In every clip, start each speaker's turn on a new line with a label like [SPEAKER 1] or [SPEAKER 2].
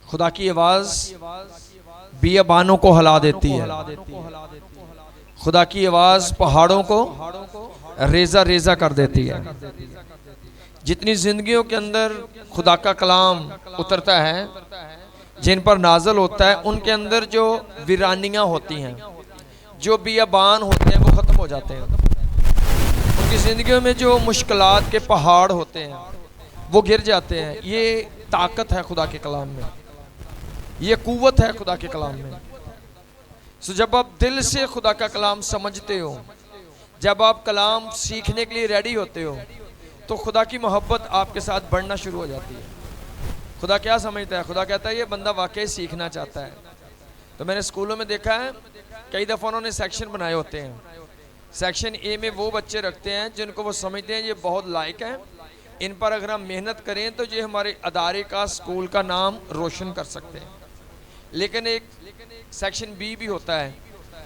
[SPEAKER 1] खुदा की आवाज बियाबानों को हिला देती है। खुदा की आवाज पहाड़ों को रेजा रेजा कर देती है। जितनी जिंदगियों के अंदर खुदा का कलाम उतरता है, जिन पर नाजल होता है, उनके अंदर जो वीरानियां होती हैं, जो बियाबान होते हैं, वो खत्म हो जाते हैं। उनकी जिंदगियों में जो मुश्किलात के पहाड़ होते हैं वो गिर जाते हैं। ये ताकत है खुदा के कलाम में, ये कुव्वत है खुदा के कलाम में। सो जब आप दिल से खुदा का कलाम समझते हो, जब आप कलाम सीखने के लिए रेडी होते हो, तो खुदा की मोहब्बत आपके साथ बढ़ना शुरू हो जाती है। खुदा क्या समझता है? खुदा कहता है ये बंदा वाकई सीखना चाहता है। तो मैंने स्कूलों में देखा है, कई दफ़ा उन्होंने सेक्शन बनाए होते हैं। सेक्शन ए में वो बच्चे रखते हैं जिनको वो समझते हैं ये बहुत लायक हैं, इन पर अगर हम मेहनत करें तो ये हमारे अदारे का, स्कूल का नाम रोशन कर सकते हैं। लेकिन एक सेक्शन बी भी होता है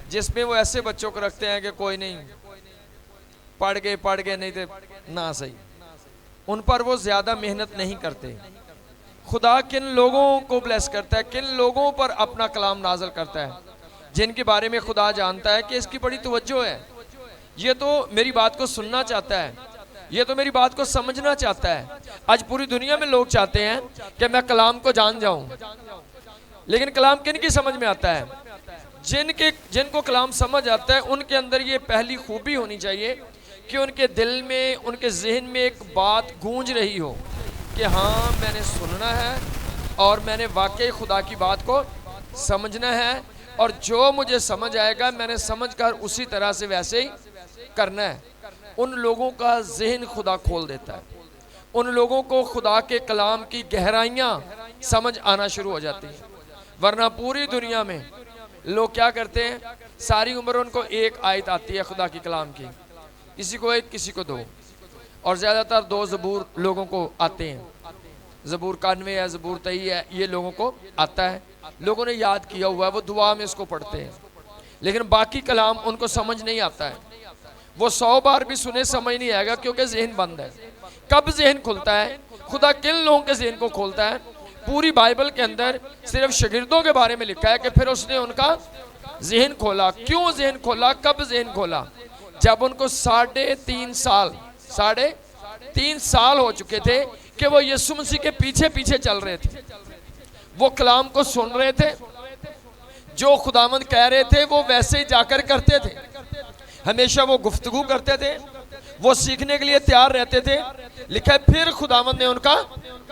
[SPEAKER 1] जिसमें वो ऐसे बच्चों को रखते हैं कि कोई नहीं, पढ़ गए नहीं तो ना सही, उन पर वो ज़्यादा मेहनत नहीं करते। खुदा किन लोगों को ब्लेस करता है, किन लोगों पर अपना कलाम नाजल करता है, जिनके बारे में खुदा जानता है कि इसकी बड़ी तवज्जो है, ये तो मेरी बात को सुनना चाहता है, ये तो मेरी बात को समझना चाहता है। आज पूरी दुनिया में लोग चाहते हैं कि मैं कलाम को जान जाऊं, लेकिन कलाम किन की समझ में आता है? जिनको कलाम समझ आता है, उनके अंदर ये पहली खूबी होनी चाहिए कि उनके दिल में, उनके जहन में एक बात गूंज रही हो कि हाँ मैंने सुनना है और मैंने वाकई खुदा की बात को समझना है, और जो मुझे समझ आएगा मैंने समझकर उसी तरह से वैसे ही करना है। उन लोगों का जहन खुदा खोल देता है, उन लोगों को खुदा के कलाम की गहराइयाँ समझ आना शुरू हो जाती हैं। वरना पूरी दुनिया में लोग क्या करते हैं, सारी उम्र उनको एक आयत आती है खुदा की कलाम की, किसी को एक, किसी को दो, और ज़्यादातर 2 ज़बूर लोगों को आते हैं। ज़बूर 91 है, ज़बूर 23 है, ये लोगों को आता है, लोगों ने याद किया हुआ है, वो दुआ में इसको पढ़ते हैं। लेकिन बाकी कलाम उनको समझ नहीं आता है। वो 100 बार भी सुने समझ नहीं आएगा, क्योंकि जहन बंद है। कब जहन खुलता है? खुदा किन लोगों के जहन को खोलता है? पूरी बाइबल के अंदर सिर्फ शागिर्दों के बारे में लिखा है कि फिर उसने उनका जहन खोला। क्यों जहन खोला? कब जहन खोला? जब उनको 3.5 साल हो चुके थे कि वो यीशु मसीह के पीछे पीछे चल रहे थे, वो कलाम को सुन रहे थे, जो खुदावंद कह रहे थे वो वैसे ही जाकर करते थे, हमेशा वो गुफ्तगू करते थे, वो सीखने के लिए तैयार रहते थे। लिखा है फिर खुदावंद ने उनका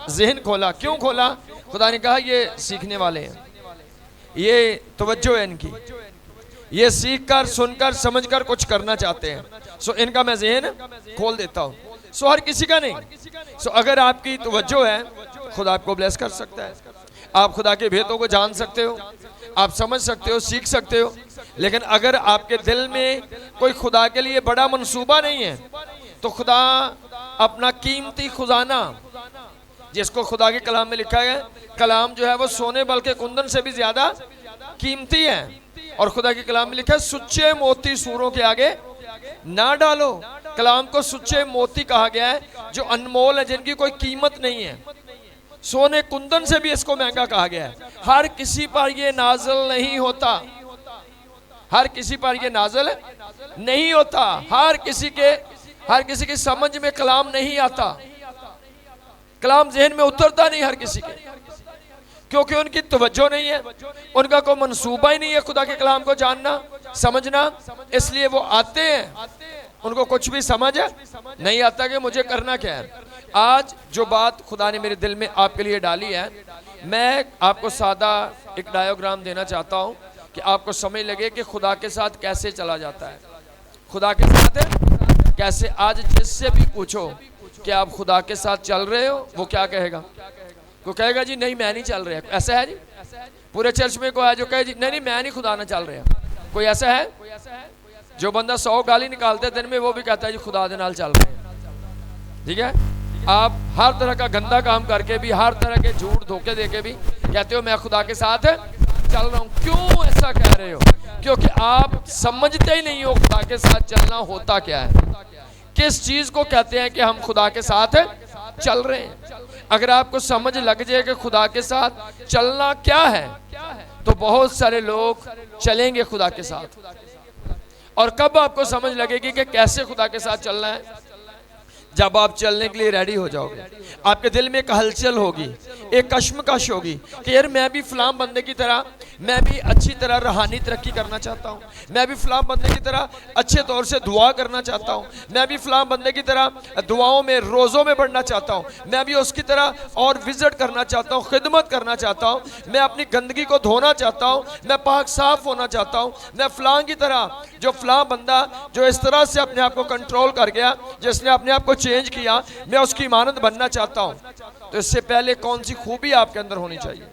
[SPEAKER 1] जहन खोला। क्यों खोला? खुदा ने कहा ये सीखने वाले हैं, ये तवज्जो है इनकी, ये सीख कर, सुनकर, समझकर कुछ करना चाहते हैं, सो इनका मैं जहन खोल देता हूँ। सो हर किसी का नहीं। सो अगर आपकी तवज्जो है, खुदा आपको ब्लेस कर सकता है। आप खुदा के भेदों को जान सकते हो, आप समझ सकते हो, सीख सकते हो। लेकिन अगर आपके दिल में कोई खुदा के लिए बड़ा मंसूबा नहीं है, तो खुदा अपना कीमती खजाना, जिसको खुदा के कलाम में लिखा है, कलाम जो है वो सोने बल्कि कुंदन से भी ज्यादा कीमती है, और खुदा के कलाम में लिखा है सुच्चे मोती सूरों के आगे ना डालो। कलाम को सुच्चे मोती कहा गया है, जो अनमोल है, जिनकी कोई कीमत नहीं है। सोने कुंदन से भी इसको महंगा कहा गया है। हर किसी पर ये नाज़िल नहीं होता, हर किसी पर ये नाज़िल नहीं होता, हर किसी की समझ में कलाम नहीं आता, कलाम जहन में उतरता नहीं हर किसी के, क्योंकि उनकी तवज्जो नहीं है, उनका कोई मंसूबा ही नहीं है खुदा के कलाम को जानना, समझना। इसलिए वो आते हैं, उनको कुछ भी समझ नहीं आता कि मुझे करना क्या है। आज जो बात खुदा ने मेरे दिल में आपके लिए डाली है, मैं आपको सादा एक डायोग्राम देना चाहता हूँ कि आपको समझ लगे कि खुदा के साथ कैसे चला जाता है, खुदा के साथ कैसे। आज जिससे भी पूछो कि आप खुदा के साथ चल रहे हो, वो क्या कहेगा? को कहेगा जी नहीं मैं नहीं चल रहा। ऐसा है जी? पूरे चर्च में कोई है जो कहे जी नहीं नहीं मैं नहीं खुदा ना चल रहा? कोई ऐसा है? जो बंदा 100 गाली निकालते दिन में, वो भी कहता है जी खुदा दे नाल चल रहे हैं। ठीक है, आप हर तरह का गंदा काम करके भी, हर तरह के झूठ धोखे देके भी कहते हो मैं खुदा के साथ चल रहा हूँ। क्यों ऐसा कह रहे हो? क्योंकि आप समझते ही नहीं हो खुदा के साथ चलना होता क्या है, किस चीज को कहते हैं कि हम खुदा के साथ चल रहे हैं। अगर आपको समझ लग जाए कि खुदा के साथ चलना क्या है, तो बहुत सारे लोग चलेंगे खुदा के साथ। और कब आपको समझ लगेगी कि कैसे खुदा के साथ चलना है? जब आप चलने के लिए रेडी हो जाओगे। आपके दिल में एक हलचल होगी, एक कश्मकश होगी कि यार मैं भी फलां बंदे की तरह, मैं भी अच्छी तरह रूहानी तरक्की करना चाहता हूँ, मैं भी फलां बंदे की तरह अच्छे तौर से दुआ करना चाहता हूँ, मैं भी फलां बंदे की तरह दुआओं में रोज़ों में बढ़ना चाहता हूँ, मैं भी उसकी तरह और विजिट करना चाहता हूँ, खिदमत करना चाहता हूँ, मैं अपनी गंदगी को धोना चाहता हूँ, मैं पाक साफ होना चाहता हूँ, मैं फलां की तरह, जो फलां बंदा जो इस तरह से अपने आप को कंट्रोल कर गया, जिसने अपने आप को चेंज किया, मैं उसकी मानद बनना चाहता हूं। तो इससे पहले कौन सी खूबी आपके अंदर होनी चाहिए?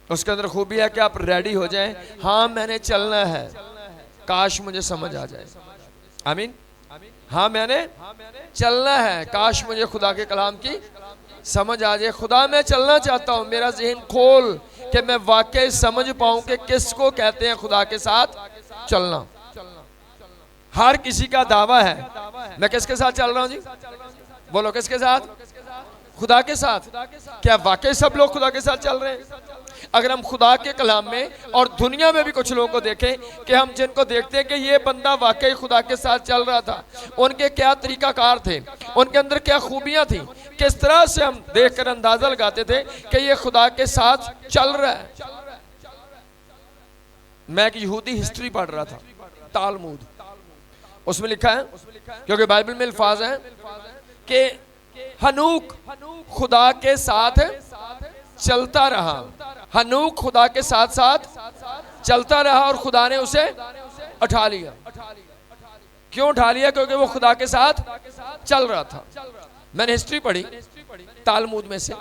[SPEAKER 1] उसके अंदर खूबी है कि आप रेडी हो जाएं, हाँ मैंने चलना है, काश मुझे समझ आ जाए। आमीन। हाँ मैंने चलना है, काश मुझे खुदा के कलाम की समझ आ जाए। खुदा मैं चलना चाहता हूं, मेरा ज़हन खोल कि मैं वाकई समझ पाऊं कि किसको कहते हैं खुदा के साथ चलना। हर किसी का दावा है, मैं किसके साथ चल रहा हूं जी? बोलो किसके साथ? खुदा के साथ। क्या वाकई सब लोग खुदा के साथ चल रहे हैं? अगर हम खुदा के कलाम में और दुनिया में भी कुछ लोगों को देखें कि हम जिनको देखते हैं कि ये बंदा वाकई खुदा के साथ चल रहा था, उनके क्या तरीकाकार थे, उनके अंदर क्या खूबियां थी, किस तरह से हम देखकर अंदाजा लगाते थे कि ये खुदा के साथ चल रहा है। मैं एक यहूदी हिस्ट्री पढ़ रहा था, तालमूद, उसमें लिखा है, क्योंकि बाइबल में अल्फाज हैं कि हनूक खुदा के साथ चलता रहा, हनूक खुदा के साथ साथ चलता रहा और खुदा ने उसे उठा लिया। क्यों उठा लिया? क्योंकि वो खुदा के साथ चल रहा था। मैंने हिस्ट्री पढ़ी तालमूद में से,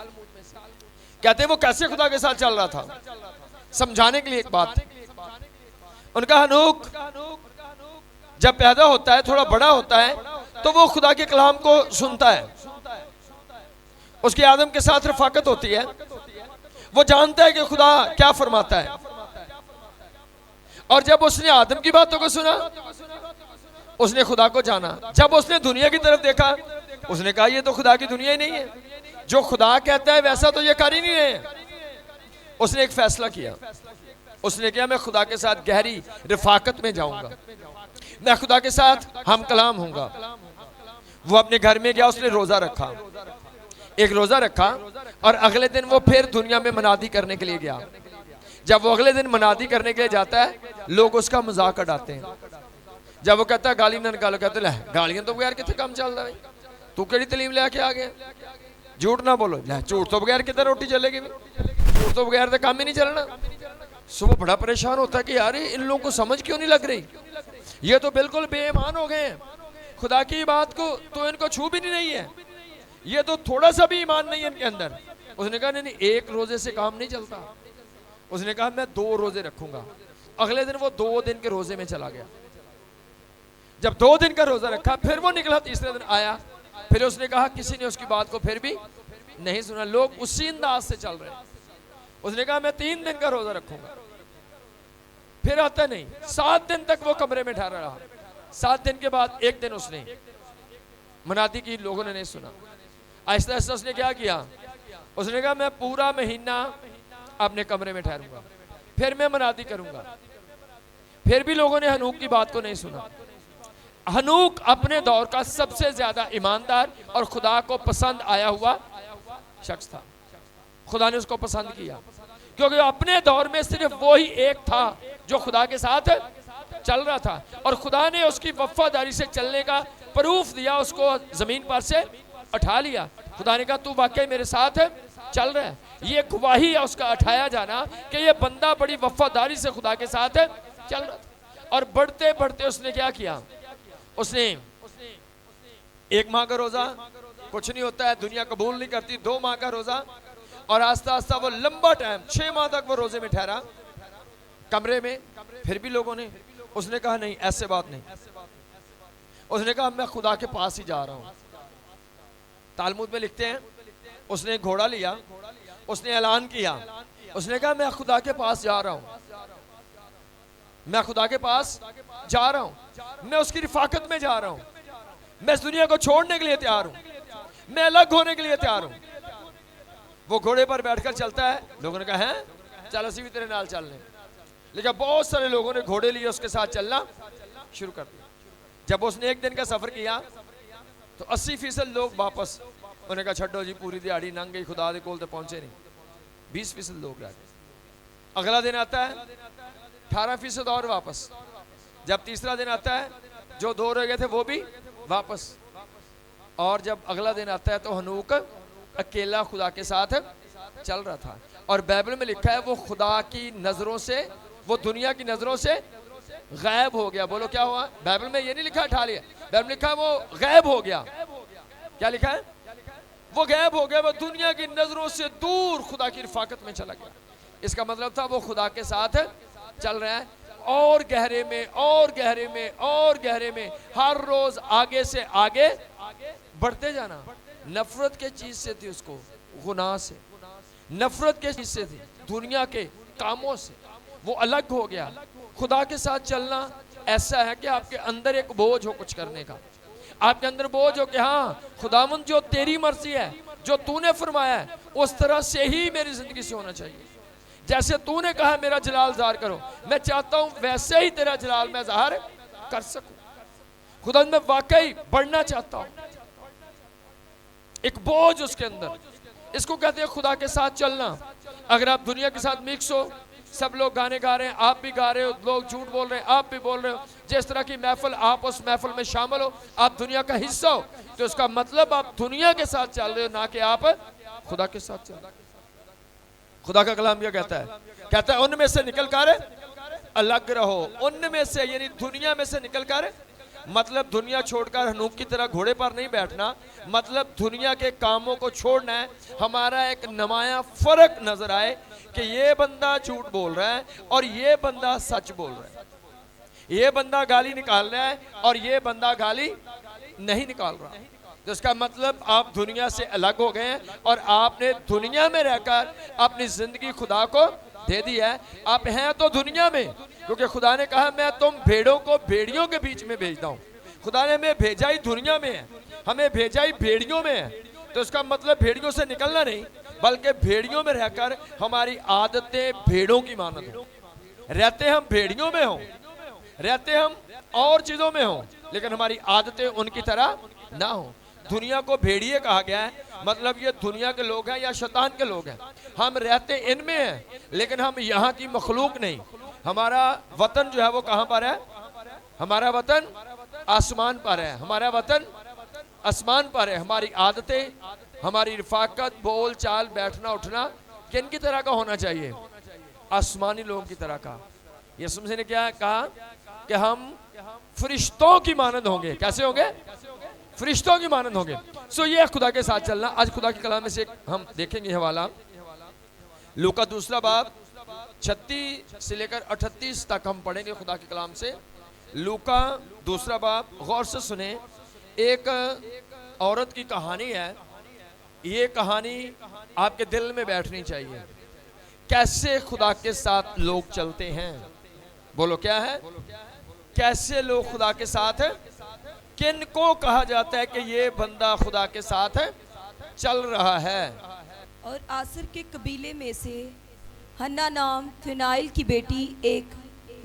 [SPEAKER 1] कहते वो कैसे खुदा के साथ चल रहा था, समझाने के लिए एक बात। उनका हनूक जब पैदा होता है, थोड़ा बड़ा होता है, तो वो खुदा के कलाम को सुनता है, उसकी आदम के साथ रफाकत होती है, वो जानता है कि खुदा क्या फरमाता है। और जब उसने आदम की बातों को सुना, उसने खुदा को जाना। जब उसने दुनिया की तरफ देखा, उसने कहा ये तो खुदा की दुनिया ही नहीं है, जो खुदा कहता है वैसा तो ये कर ही नहीं रहे। उसने एक फैसला किया, उसने कहा मैं खुदा के साथ गहरी रफाकत में जाऊंगा, मैं खुदा के साथ हम कलाम हूंगा। वो अपने घर में गया, उसने रोजा रखा, एक रोजा रखा, और अगले दिन वो फिर दुनिया में मनादी करने के लिए गया। जब वो अगले दिन मनादी करने के लिए जाता है, लोग उसका मजाक उड़ाते हैं। जब वो कहता है गाली न निकालो, कहते ले गालियां तो बगैर कितने काम चल रहा है, तू केड़ी तलीम लेके आ गया, झूठ ना बोलो, झूठ तो बगैर कितने रोटी चलेगी, झूठ तो बगैर तो काम ही नहीं चलना। सुबह बड़ा परेशान होता है कि यार इन लोगों को समझ क्यों नहीं लग रही, ये तो बिल्कुल बेईमान हो गए हैं, खुदा की बात को तो इनको छू भी नहीं है, ये तो थोड़ा सा भी ईमान नहीं है इनके अंदर। उसने कहा नहीं, एक रोजे से काम नहीं चलता। उसने कहा मैं 2 रोजे रखूंगा। अगले दिन वो 2 दिन के रोजे में चला गया। जब 2 दिन का रोजा रखा, फिर वो निकला, तीसरे दिन आया, फिर उसने कहा, किसी ने उसकी बात को फिर भी नहीं सुना, लोग उसी अंदाज से चल रहे हैं। उसने कहा मैं 3 दिन का रोजा रखूंगा, फिर आता नहीं। 7 दिन तक वो कमरे में ठहरा रहा। 7 दिन के बाद एक दिन उसने मनादी की, लोगों ने नहीं सुना। आहिस्ता आहिस्ता उसने क्या किया, उसने कहा मैं पूरा महीना अपने कमरे में ठहरूंगा, फिर मैं मनादी करूंगा। फिर भी लोगों ने हनूक की बात को नहीं सुना। हनूक अपने दौर का सबसे ज्यादा ईमानदार और खुदा को पसंद आया हुआ शख्स था। खुदा ने उसको पसंद किया क्योंकि अपने दौर में सिर्फ वो ही एक था जो खुदा के साथ चल रहा था, और खुदा ने उसकी वफादारी से चलने का प्रूफ दिया, उसको जमीन पर से उठा लिया। खुदा ने कहा तू वाकई मेरे साथ चल रहा है। ये गवाही है उसका उठाया जाना कि ये बंदा बड़ी वफादारी से खुदा के साथ चल रहा था। और बढ़ते बढ़ते उसने क्या किया, उसने 1 माह का रोजा, कुछ नहीं होता है, दुनिया कबूल नहीं करती, 2 माह का रोजा, और आस्ता आस्ता वो लंबा टाइम 6 माह तक वो रोजे में ठहरा कमरे में। फिर भी लोगों ने, उसने कहा नहीं ऐसे बात नहीं। उसने कहा मैं खुदा के पास ही जा रहा हूं। तालमुद में लिखते हैं उसने घोड़ा लिया, उसने ऐलान किया, उसने कहा मैं खुदा के पास जा रहा हूं, मैं खुदा के पास जा रहा हूं, मैं उसकी रिफाकत में जा रहा हूं, मैं इस दुनिया को छोड़ने के लिए तैयार हूं, मैं अलग होने के लिए तैयार हूं। वो घोड़े पर बैठकर चलता है, लोगों ने कहा है चल असी भी तेरे नाल चल रहे। लेकिन बहुत सारे लोगों ने घोड़े लिए उसके साथ चलना शुरू कर दिया। जब उसने एक दिन का सफर किया तो 80% लोग वापस, उन्होंने कहा छड्डो जी पूरी दिहाड़ी लंघ गई, खुदा दे कोल ते पहुंचे नहीं। 20% लोग रह गए। अगला दिन आता है 18% और वापस। जब तीसरा दिन आता है जो 2 रह गए थे वो भी वापस। और जब अगला दिन आता है तो हनूक अकेला खुदा के साथ चल रहा था। और बाइबल में लिखा है वो खुदा की नजरों से, वो दुनिया की नजरों से गायब हो गया। बोलो क्या हुआ? बाइबल में ये नहीं लिखा उठा लिया, बाइबल में लिखा है वो गायब हो गया। क्या लिखा है? वो गायब हो गया, वो दुनिया की नजरों से दूर खुदा की रिफाकत में चला गया। इसका मतलब था वो खुदा के साथ चल रहा है और गहरे में और गहरे में और गहरे में, हर रोज आगे से आगे बढ़ते जाना। नफरत के चीज से थी उसको, गुनाह से, नफरत के चीज से थी, दुनिया के कामों से वो अलग हो गया। खुदा के साथ चलना ऐसा है कि आपके अंदर एक बोझ हो कुछ करने का, आपके अंदर बोझ हो कि हाँ खुदावंद जो तेरी मर्जी है, जो तूने फरमाया है उस तरह से ही मेरी जिंदगी से होना चाहिए। जैसे तूने कहा मेरा जलाल ज़ाहिर करो, मैं चाहता हूं वैसे ही तेरा जलाल मैं ज़ाहिर कर सकूं। खुदा मैं वाकई बढ़ना चाहता हूं। एक बोझ उसके अंदर, इसको कहते हैं खुदा के साथ चलना। अगर आप दुनिया के साथ मिक्स हो, सब लोग गाने गा रहे हैं, आप भी गा रहे हो, लोग झूठ बोल रहे हैं, आप भी बोल रहे हो, जिस तरह की महफिल, आप उस महफिल में शामिल हो, आप दुनिया का हिस्सा हो, तो इसका मतलब आप दुनिया के साथ चल रहे हो, ना कि आप खुदा के साथ चल रहे हो। खुदा का कलाम क्या कहता है? कहता है उनमें से निकल कर अलग रहो। उनमें से यानी दुनिया में से निकल कर, मतलब दुनिया छोड़कर हनूक की तरह घोड़े पर नहीं बैठना, मतलब दुनिया के कामों को छोड़ना है। हमारा एक नमाया फर्क नजर आए कि ये बंदा झूठ बोल रहा है और ये बंदा सच बोल रहा है, ये बंदा गाली निकाल रहा है और ये बंदा गाली नहीं निकाल रहा। तो इसका मतलब आप दुनिया से अलग हो गए हैं और आपने दुनिया में रहकर अपनी जिंदगी खुदा को दे दी है। आप हैं तो दुनिया में, क्योंकि खुदा ने कहा मैं तुम भेड़ों को भेड़ियों के बीच में भेजता हूँ। खुदा ने हमें भेजा ही दुनिया में है, हमें भेजा ही भेड़ियों में है। तो इसका मतलब भेड़ियों से निकलना नहीं, बल्कि भेड़ियों में रहकर हमारी आदतें भेड़ों की मानद हो। रहते हम भेड़ियों में हो, रहते हम और चीजों में हो, लेकिन हमारी आदतें उनकी तरह ना हो। दुनिया को भेड़िए कहा गया है, मतलब ये दुनिया के लोग हैं या शैतान के लोग हैं। हम रहते इनमें हैं, लेकिन हम यहाँ की मखलूक नहीं। हमारा वतन जो है वो कहाँ पर है? हमारा वतन आसमान पर है, हमारा वतन आसमान पर है। हमारी आदतें, हमारी रिफाकत, बोल चाल, बैठना उठना किन की तरह का होना चाहिए? आसमानी लोगों की तरह का। यीशु मसीह ने क्या कहा कि हम फरिश्तों की मानद होंगे। कैसे होंगे? फरिश्तों की मानद होंगे। सो ये खुदा के साथ चलना। आज खुदा के कलाम में से हम देखेंगे हवाला लूका 2 बाब 36 से लेकर 38 तक हम पढ़ेंगे खुदा के कलाम से। लूका 2 बाब, गौर से सुने। एक औरत की कहानी है, ये कहानी आपके दिल में बैठनी चाहिए। कैसे खुदा के साथ लोग चलते हैं? बोलो क्या है? कैसे लोग खुदा के साथ है? किन को कहा जाता है कि ये बंदा खुदा के साथ है चल रहा है?
[SPEAKER 2] और आसर के कबीले में से हन्ना नाम फिनाइल की बेटी एक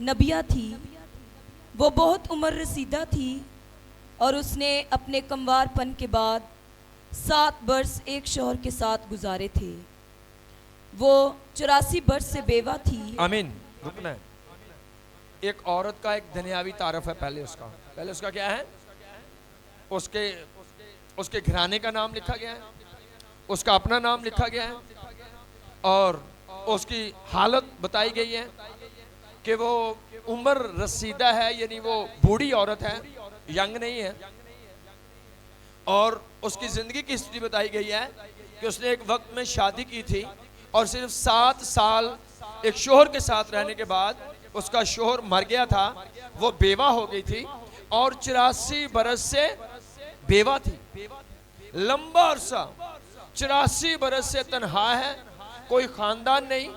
[SPEAKER 2] नबिया थी। वो बहुत उम्र रसीदा थी और उसने अपने कमवारपन के बाद 7 वर्ष एक शौहर के साथ गुजारे थे। वो 84 वर्ष से बेवा थी।
[SPEAKER 1] आमीन। रुकना है। एक औरत का एक दुनियावी तारफ है। पहले उसका क्या है? उसके घराने का नाम लिखा गया है, उसका अपना नाम लिखा गया है और उसकी हालत बताई गई है कि वो उम्र रसीदा है, यानी वो बूढ़ी औरत है, यंग नहीं है। और उसकी जिंदगी की हिस्ट्री बताई गई है कि उसने एक वक्त में शादी की थी और सिर्फ 7 साल एक शोहर के साथ रहने के बाद उसका शोहर मर गया था, वो बेवा हो गई थी और 84 बरस से बेवा थी। लंबा अरसा 84 बरस से तन्हा है, कोई खानदान नहीं।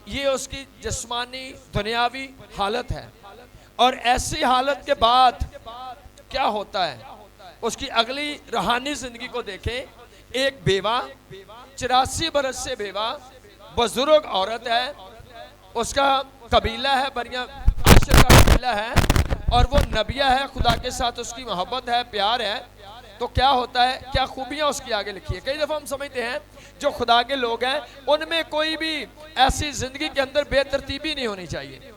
[SPEAKER 1] ये उसकी जिस्मानी दुनियावी हालत है। और ऐसी हालत के बाद क्या होता है? उसकी अगली रूहानी जिंदगी को देखें एक बेवा, 84 बरस से बेवा, बुजुर्ग औरत है, उसका कबीला है, बनिया आशिर का कबीला है, और वो नबिया है, खुदा के साथ उसकी मोहब्बत है, प्यार है। तो क्या होता है, क्या खूबियाँ उसकी आगे लिखी है। कई दफ़ा हम समझते हैं जो खुदा के लोग हैं उनमें कोई भी ऐसी ज़िंदगी के अंदर बेतरतीबी नहीं होनी चाहिए।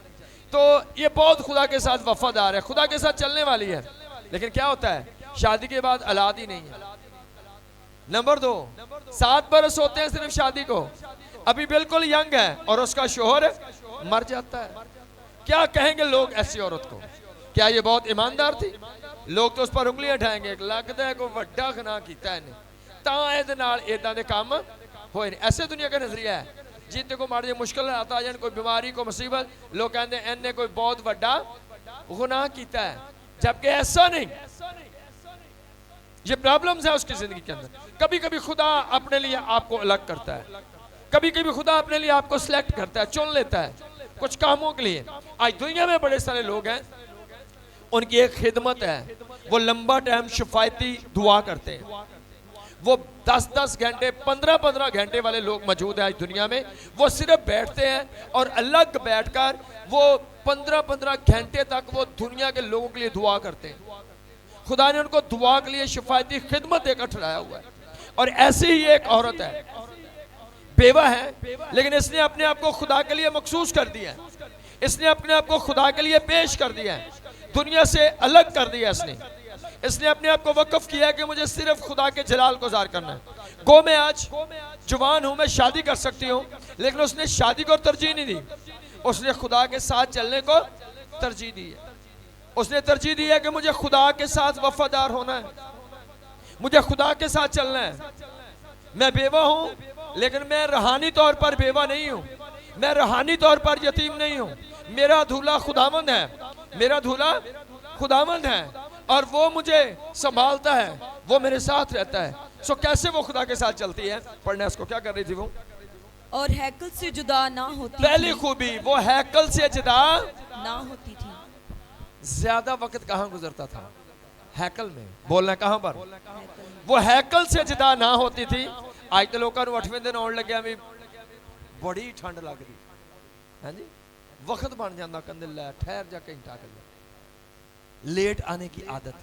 [SPEAKER 1] तो ये बहुत खुदा के साथ वफादार है, खुदा के साथ चलने वाली है, लेकिन क्या होता है, शादी के बाद औलाद ही नहीं है। नंबर 2, 7 बरस होते हैं सिर्फ शादी को, अभी बिल्कुल यंग है, और उसका शोहर मर जाता है। क्या कहेंगे लोग ऐसी औरत को? क्या ये बहुत ईमानदार थी? लोग तो उस पर उंगलियां उठाएंगे, लगता है कोई वड्डा गुनाह कीता है, तां इहदे नाल इदां दे काम होए नहीं। ऐसे दुनिया का नजरिया है। जिते को माड़ी मुश्किल आता जाए, कोई बीमारी, कोई मुसीबत, लोग कहते हैं इन्हें कोई बहुत बड़ा गुनाह किया है, जबकि ऐसा नहीं। ये प्रॉब्लम्स है उसकी जिंदगी के अंदर। कभी कभी खुदा अपने लिए आपको अलग करता है, कभी कभी खुदा अपने लिए आपको सिलेक्ट करता है, चुन लेता है कुछ कामों के लिए। आज दुनिया में बड़े सारे लोग हैं, उनकी एक खिदमत है, वो लंबा टाइम शफायती दुआ करते हैं। वो 10-10 घंटे, 15-15 घंटे वाले लोग मौजूद हैं आज दुनिया में। वो सिर्फ बैठते हैं और अलग बैठकर वो 15-15 घंटे तक वो दुनिया के लोगों के लिए दुआ करते हैं। खुदा ने उनको दुआ के लिए शफायती खिदमत देकर ठहराया हुआ है। और ऐसी ही एक औरत है, बेवा है, लेकिन इसने अपने आप को खुदा के लिए मखसूस कर दिया है, इसने अपने आप को खुदा के लिए पेश कर दिया है, दुनिया से अलग कर दिया इसने अपने आप को वक्फ किया कि मुझे सिर्फ खुदा के जलाल को ज़ाहिर करना है। गो मैं आज जवान हूं, मैं शादी कर सकती हूं, लेकिन उसने शादी को तरजीह नहीं दी, उसने खुदा के साथ चलने को तरजीह दी है। उसने तरजीह दी है कि मुझे खुदा के साथ वफादार होना है, मुझे खुदा के साथ चलना है। मैं बेवा हूं, लेकिन मैं रूहानी तौर पर बेवा नहीं हूं, मैं रूहानी तौर पर यतीम नहीं हूं। मेरा दूल्हा खुदावंद है, मेरा दूल्हा खुदावंद है, और वो मुझे संभालता है, वो मेरे साथ रहता है। सो कैसे वो खुदा के साथ चलती है? पढ़ने उसको क्या कर रही थी वो?
[SPEAKER 2] और हैकल से जुदा ना होती
[SPEAKER 1] पहली
[SPEAKER 2] थी,
[SPEAKER 1] खूबी वो हैकल से जुदा
[SPEAKER 2] ना होती थी।
[SPEAKER 1] ज्यादा वक्त कहाँ गुजरता था? हैकल में। बोलना कहाँ पर? वो हैकल से जुदा ना होती थी। आज तो लोगों को 8वें दिन आने लगे, अभी बड़ी ठंड लग रही है जी, वक्त बन जाता कहते लै ठहर जा घंटा कर, लेट आने की आदत।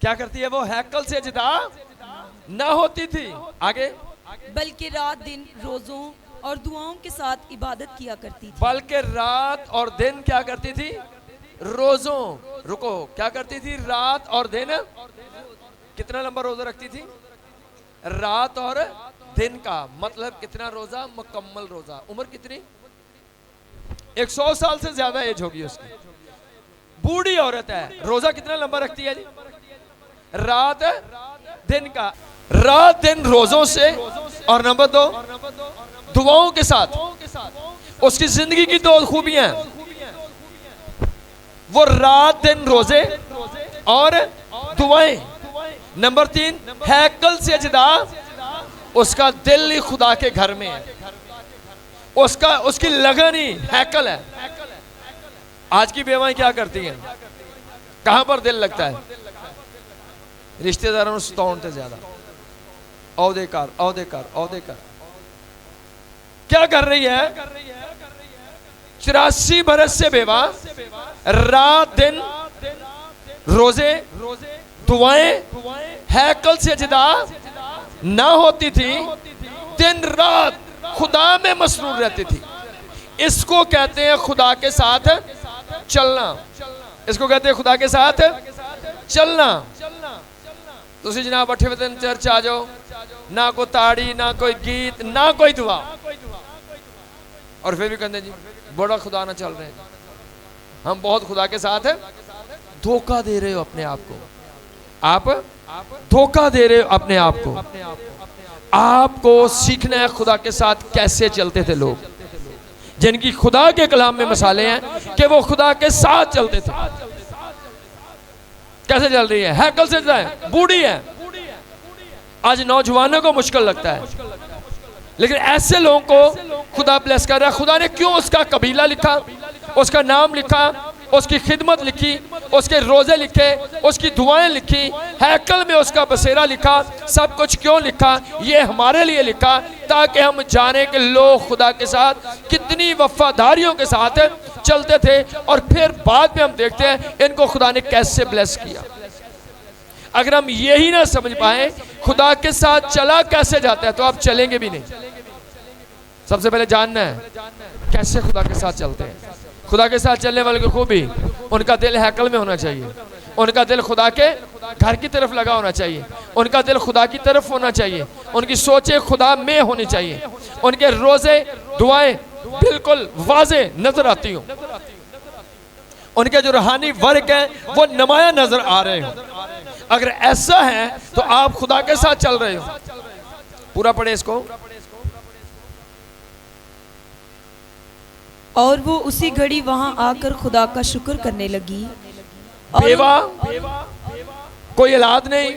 [SPEAKER 1] क्या करती है वो? हैकल से जुदा ना होती थी। आगे,
[SPEAKER 2] बल्कि रात दिन रोजों और दुआओं के साथ इबादत किया करती थी।
[SPEAKER 1] बल्कि रात और दिन क्या करती थी? रोजों, रुको, क्या करती थी? रात और दिन। कितना लंबा रोजा रखती थी? रात और दिन का मतलब कितना रोजा? मुकम्मल रोजा। उम्र कितनी? 100 साल से ज्यादा एज होगी उसकी, बूढ़ी औरत है। रोजा कितना लंबा रखती है जी? रात दिन का, रात दिन रोजों से, और नंबर 2 दुआओं के साथ। उसकी जिंदगी की 2 खूबियां, वो रात दिन रोजे और दुआएं। नंबर 3 हैकल से जुदा, उसका दिल ही खुदा के घर में है, उसकी लगन ही हैकल है। आज की बेवाएं क्या करती हैं? कहां पर दिल लगता है? रिश्तेदारों से ज्यादा औहदे कर। क्या कर रही है? 84 बरस से बेवा, रात दिन रोजे दुआएं, हैकल से जुदा ना होती थी, दिन रात खुदा में मसरूर रहती थी। इसको कहते हैं खुदा के साथ चलना, इसको कहते हैं खुदा के साथ चलना। तुसी जनाब 8वें दिन चर्च आ जाओ, ना कोई ताड़ी, ना कोई गीत, ना कोई दुआ, और फिर भी कहते जी बड़ा खुदा ना चल रहे हैं, हम बहुत खुदा के साथ है। धोखा दे रहे हो अपने आप को, आप धोखा दे रहे हो अपने आप को। आपको सीखना है खुदा के साथ कैसे चलते थे लोग, जिनकी खुदा के कलाम में मिसालें हैं कि वो खुदा के साथ चलते थे। कैसे चल रही है? हैकल से जाए, बूढ़ी है। आज नौजवानों को मुश्किल लगता है, लेकिन ऐसे लोगों को खुदा ब्लेस कर रहा है। खुदा ने क्यों उसका कबीला लिखा, उसका नाम लिखा? उसकी खिदमत लिखी, उसके रोज़े लिखे, उसकी दुआएं लिखी, हैकल में उसका बसेरा लिखा। सब कुछ क्यों लिखा? ये हमारे लिए लिखा ताकि हम जाने कि लोग खुदा के साथ कितनी वफादारियों के साथ चलते थे, और फिर बाद में हम देखते हैं इनको खुदा ने कैसे ब्लेस किया। अगर हम यही ना समझ पाए खुदा के साथ चला कैसे जाता है, तो आप चलेंगे भी नहीं। सबसे पहले जानना है कैसे खुदा के साथ चलते हैं। खुदा के साथ चलने वाले की खूबी, उनका दिल हैकल में होना चाहिए, उनका दिल खुदा के घर की तरफ लगा होना चाहिए, उनका दिल खुदा की तरफ होना चाहिए, उनकी सोचें खुदा में होनी चाहिए, उनके रोजे दुआएं बिल्कुल वाजे नजर आती हो, उनके जो रूहानी वर्क है वो नुमाया नजर आ रहे हो। अगर ऐसा है तो आप खुदा के साथ चल रहे हो। पूरा पढ़े इसको।
[SPEAKER 2] और वो उसी घड़ी वहां आकर खुदा का शुक्र करने लगी।
[SPEAKER 1] बेवा, कोई औलाद नहीं,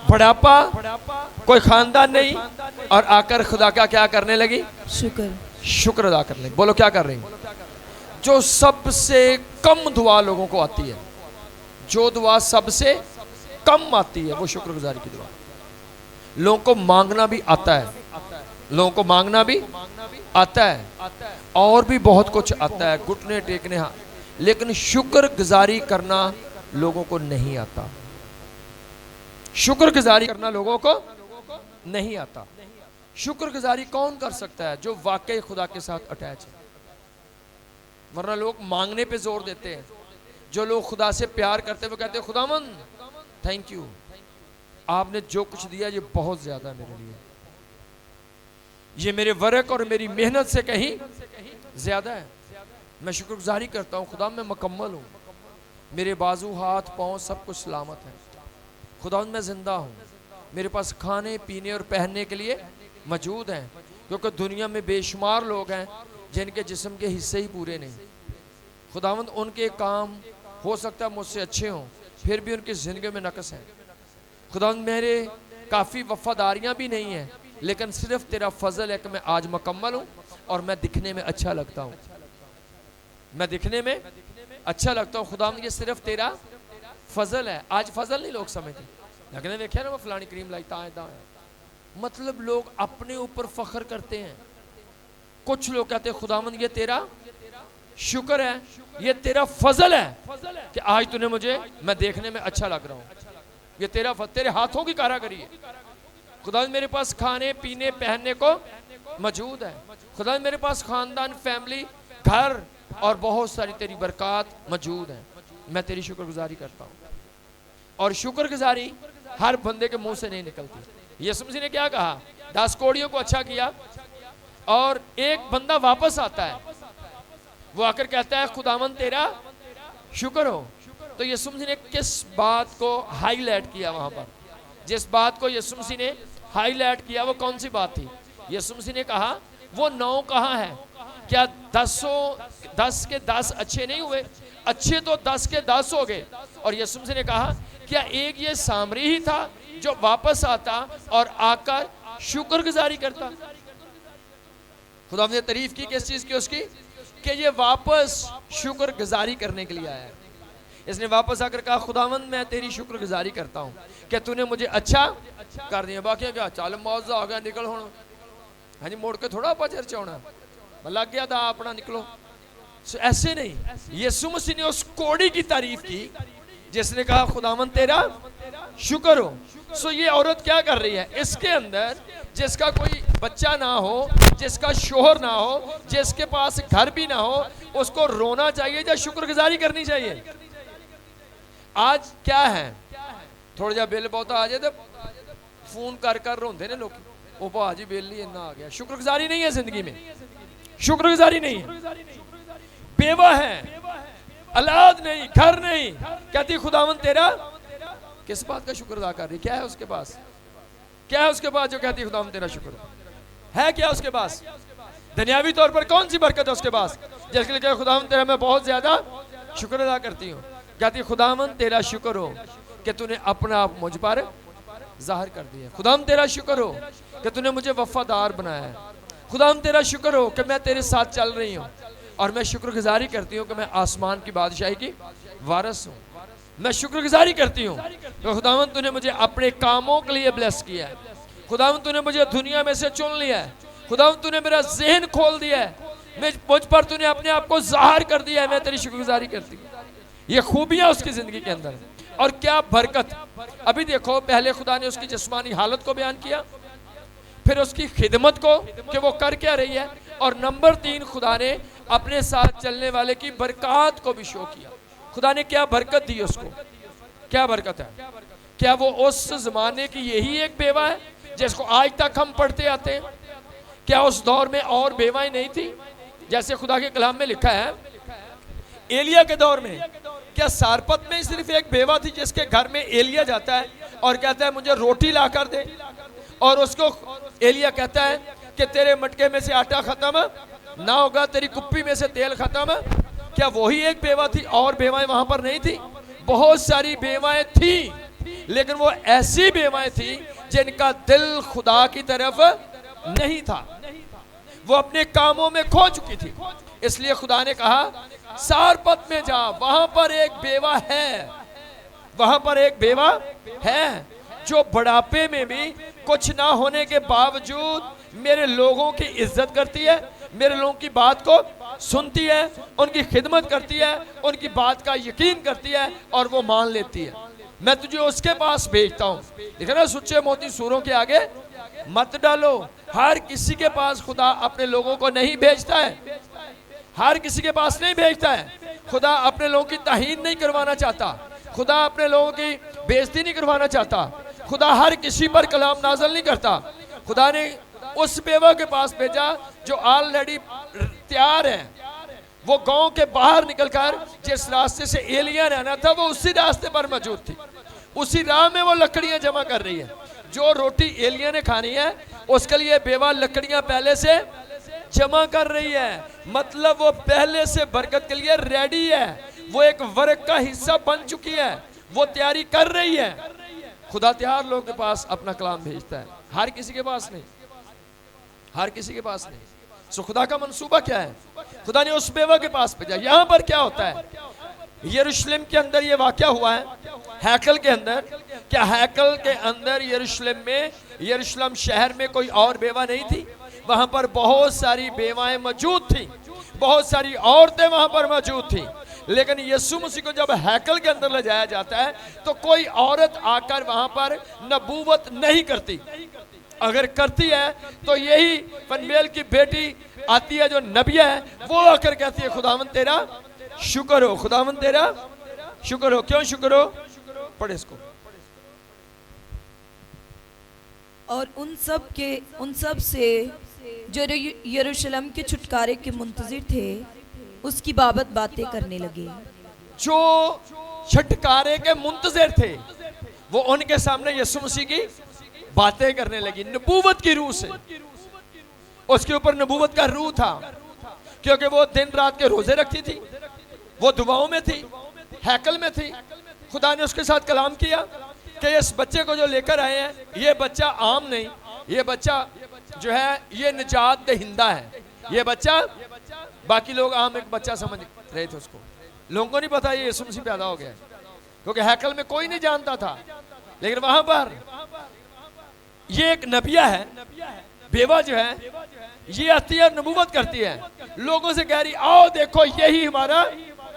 [SPEAKER 1] बुढ़ापा, कोई खानदान नहीं, और आकर खुदा का क्या करने लगी? शुक्र अदा करने लगी। बोलो क्या कर रही? जो सबसे कम दुआ लोगों को आती है, जो दुआ सबसे कम आती है वो शुक्रगुजारी की दुआ। लोगों को मांगना भी आता है, लोगों को मांगना भी आता है, और भी बहुत कुछ आता है, घुटने टेकने, हाँ, लेकिन शुक्रगुजारी करना लोगों को नहीं आता। शुक्रगुजारी करना लोगों को नहीं आता। शुक्रगुजारी कौन कर सकता है? जो वाकई खुदा के साथ अटैच है। वरना लोग मांगने पे जोर देते हैं। जो लोग खुदा से प्यार करते हैं वो कहते हैं खुदावन थैंक यू, आपने जो कुछ दिया ये बहुत ज्यादा है मेरे लिए, ये मेरे वर्क और मेरी मेहनत से कहीं ज्यादा है। मैं शुक्रगुजारी करता हूँ खुदा, मैं मुकम्मल हूँ, मेरे बाजू हाथ पाँव सब कुछ सलामत है। खुदा मैं जिंदा हूँ, मेरे पास खाने पीने और पहनने के लिए मौजूद हैं, क्योंकि दुनिया में बेशुमार लोग हैं जिनके जिस्म के हिस्से ही पूरे नहीं। खुदावंद उनके काम हो सकता है मुझसे अच्छे हों, फिर भी उनकी ज़िंदगी में नक़्स है। खुदावंद मेरे काफ़ी वफ़ादारियाँ भी नहीं हैं, लेकिन सिर्फ तेरा फजल है कि मैं आज मुकम्मल हूँ और मैं दिखने में अच्छा लगता हूँ, मैं दिखने में अच्छा लगता हूँ। खुदावंद ये सिर्फ तेरा फजल है। आज फजल नहीं लोग समझते, लेकिन देखिए ना वो फलानी क्रीम लाई ताए दाएं, मतलब लोग अपने ऊपर फख्र करते हैं। कुछ लोग कहते हैं खुदावंद ये तेरा शुक्र है, ये तेरा फजल है कि आज तूने मुझे, मैं देखने में अच्छा लग रहा हूँ, ये तेरे हाथों की कारागरी है। खुदावंद मेरे पास खाने पीने पहनने को मौजूद है। खुदावंद मेरे पास खानदान, फैमिली, घर और बहुत सारी तेरी बरकत मौजूद है। मैं तेरी शुक्रगुजारी करता हूँ। और शुक्रगुजारी हर बंदे के मुंह से नहीं निकलती। यीशु मसीह ने क्या कहा? 10 कोड़ियों को अच्छा किया और एक बंदा वापस आता है, वो आकर कहता है खुदावंद तेरा शुक्र हो। तो यीशु मसीह ने किस बात को हाईलाइट किया वहां पर? जिस बात को यीशु मसीह ने हाईलाइट किया वो कौन सी बात थी? यीशु मसीह ने कहा वो 9 कहाँ है? क्या 10 के 10 अच्छे नहीं हुए? अच्छे तो 10 के 10 हो गए। और यीशु मसीह ने कहा क्या एक ये सामरी ही था जो वापस आता और आकर शुक्रगुजारी करता? खुदा ने तारीफ की किस चीज की? उसकी कि ये वापस शुक्रगुजारी करने के लिए आया है। इसने वापस आकर कहा खुदावंद मैं तेरी शुक्रगुजारी करता हूँ कि तूने मुझे अच्छा कर दिया। बाकी क्या चल मौजा आ गया, निकल हुण, हाँ जी, मुड़ के थोड़ा आप चर्चा होना, लग गया था अपना निकलो। ऐसे नहीं, यीशु मसीह ने उस कोड़ी की तारीफ की जिसने कहा खुदावंद तेरा शुक्र हो। सो ये औरत क्या कर रही है? इसके अंदर जिसका कोई बच्चा ना हो, जिसका शोहर ना हो, जिसके पास घर भी ना हो, उसको रोना चाहिए या शुक्रगुजारी करनी चाहिए? आज क्या है, थोड़ा जा बिल बहुत आ जाए तो फोन कर कर रोंदे ने लोग, ओ भाजी बिल ही इतना आ गया। शुक्रगुजारी नहीं है जिंदगी में, शुक्रगुजारी नहीं है। बेवा है, औलाद नहीं, घर नहीं, कहती खुदावंद तेरा, किस बात का शुक्र अदा कर रही? क्या है उसके पास? क्या है उसके पास जो कहती खुदावंद तेरा शुक्र है? क्या उसके पास दुनियावी तौर पर कौन सी बरकत है उसके पास जिसके लिए खुदावंद तेरा मैं बहुत ज्यादा शुक्र अदा करती हूँ? कहती खुदावंद तेरा शुक्र हो कि तूने अपना आप मुझ पर जाहिर कर दिया। खुदावंद तेरा शुक्र हो कि तूने मुझे वफादार बनाया है। खुदावंद तेरा शुक्र हो कि मैं तेरे साथ चल रही हूँ और मैं शुक्रगुजारी करती हूँ कि मैं आसमान की बादशाही की वारिस हूँ। मैं शुक्रगुजारी करती हूँ कि खुदावंद तूने मुझे अपने कामों के लिए ब्लेस किया है। खुदावंद तूने मुझे दुनिया में से चुन लिया है। खुदावंद तूने मेरा ज़हन खोल दिया है, मुझ पर तूने अपने आप को ज़ाहिर कर दिया है। मैं तेरी शुक्रगुजारी करती हूँ। ये खूबियाँ उसकी ज़िंदगी के अंदर, और क्या बरकत। अभी देखो, पहले खुदा ने उसकी जिस्मानी हालत को बयान किया, फिर उसकी खिदमत को कि वो कर क्या रही है, और नंबर 3 खुदा ने अपने साथ चलने वाले की बरकत को भी शो किया। खुदा ने क्या बरकत दी उसको, क्या बरकत है। क्या वो उस जमाने की यही एक बेवा है जिसको आज तक हम पढ़ते आते हैं? क्या उस दौर में और बेवाएं नहीं थी? जैसे खुदा के कलाम में लिखा है, एलिया के दौर में क्या सारपत में सिर्फ एक बेवा थी जिसके घर में एलिया जाता है और कहता है मुझे रोटी ला कर दे, और उसको एलिया कहता है कि तेरे मटके में से आटा खत्म ना होगा, तेरी कुप्पी में से तेल खत्म। क्या वही एक बेवा थी और बेवाएं वहां पर नहीं थी? बहुत सारी बेवाएं थी, लेकिन वो ऐसी बेवाएं थी जिनका दिल खुदा की तरफ नहीं था। वो अपने कामों में खो चुकी थी। इसलिए खुदा ने कहा सारपत में जा, वहां पर एक बेवा है, वहां पर एक बेवा है जो बुढ़ापे में भी कुछ ना होने के बावजूद मेरे लोगों की इज्जत करती है, मेरे लोगों की बात को सुनती है, उनकी खिदमत करती है, उनकी बात का यकीन करती है और वो मान लेती है। मैं तुझे उसके पास भेजता हूँ। देखो ना, सुच्चे मोती सूरों के आगे मत डालो। हर किसी के पास खुदा अपने लोगों को नहीं भेजता है, हर किसी के पास नहीं भेजता है। खुदा अपने लोगों की ताहीन नहीं करवाना चाहता, खुदा अपने लोगों की बेइज्जती नहीं करवाना चाहता, खुदा हर किसी पर कलाम नाज़िल नहीं करता। खुदा ने उस बेवा के पास भेजा जो ऑलरेडी तैयार है। वो गांव के बाहर निकलकर जिस रास्ते से एलिया रहना था वो उसी रास्ते पर मौजूद थी, उसी राह में वो लकड़ियां जमा कर रही है। जो रोटी एलिया ने खानी है उसके लिए बेवा लकड़ियां पहले से जमा कर रही है। मतलब वो पहले से बरकत के लिए रेडी है, वो एक वर्क का हिस्सा बन चुकी है, वो तैयारी कर रही है। खुदा तैयार लोगों के पास अपना कलाम भेजता है, हर किसी के पास नहीं, हर किसी के पास नहीं। सो खुदा का मंसूबा क्या है? खुदा ने उस बेवा के पास भेजा। यहां पर क्या होता है? यरूशलेम के अंदर ये वाकया हुआ है, हैकल के अंदर। क्या हैकल के अंदर यरूशलेम में, यरूशलेम शहर में कोई और बेवा नहीं थी? वहां पर बहुत सारी बेवाएं मौजूद थी, बहुत सारी औरतें वहां पर मौजूद थी। लेकिन यीशु मसीह को जब हैकल के अंदर ले जाया जाता है तो कोई औरत आकर वहां पर नबूवत नहीं करती। अगर करती है तो यही फनमेल की बेटी आती है जो नबिया है, वो आकर कहती है खुदावंद तेरा शुक्र हो, खुदावंद तेरा शुक्र हो। क्यों शुक्र हो? पढ़े इसको।
[SPEAKER 2] और उन सब से जो यरूशलेम के छुटकारे के मुंतजिर थे उसकी बाबत बातें करने लगे।
[SPEAKER 1] जो छुटकारे के मुंतजिर थे वो उनके सामने यीशु मसीह की बातें करने लगी, नबूवत की रूह से। उसके ऊपर नबूवत का रूह था, क्योंकि वो दिन रात के रोजे रखती थी, वो दुआओं में थी, हैकल में थी। खुदा ने उसके साथ कलाम किया कि इस बच्चे को जो लेकर आए हैं, ये बच्चा आम नहीं, ये बच्चा जो है ये निजात दहिंदा है। ये बच्चा, बाकी लोग आम एक बच्चा समझ रहे थे उसको, लोगों को नहीं पता ये यीशु मसीह पैदा हो गया, क्योंकि हैकल में कोई नहीं जानता था। लेकिन वहां पर ये एक नबिया है, बेवा जो है ये आती है, नबूवत करती है, लोगों से कह रही आओ देखो यही हमारा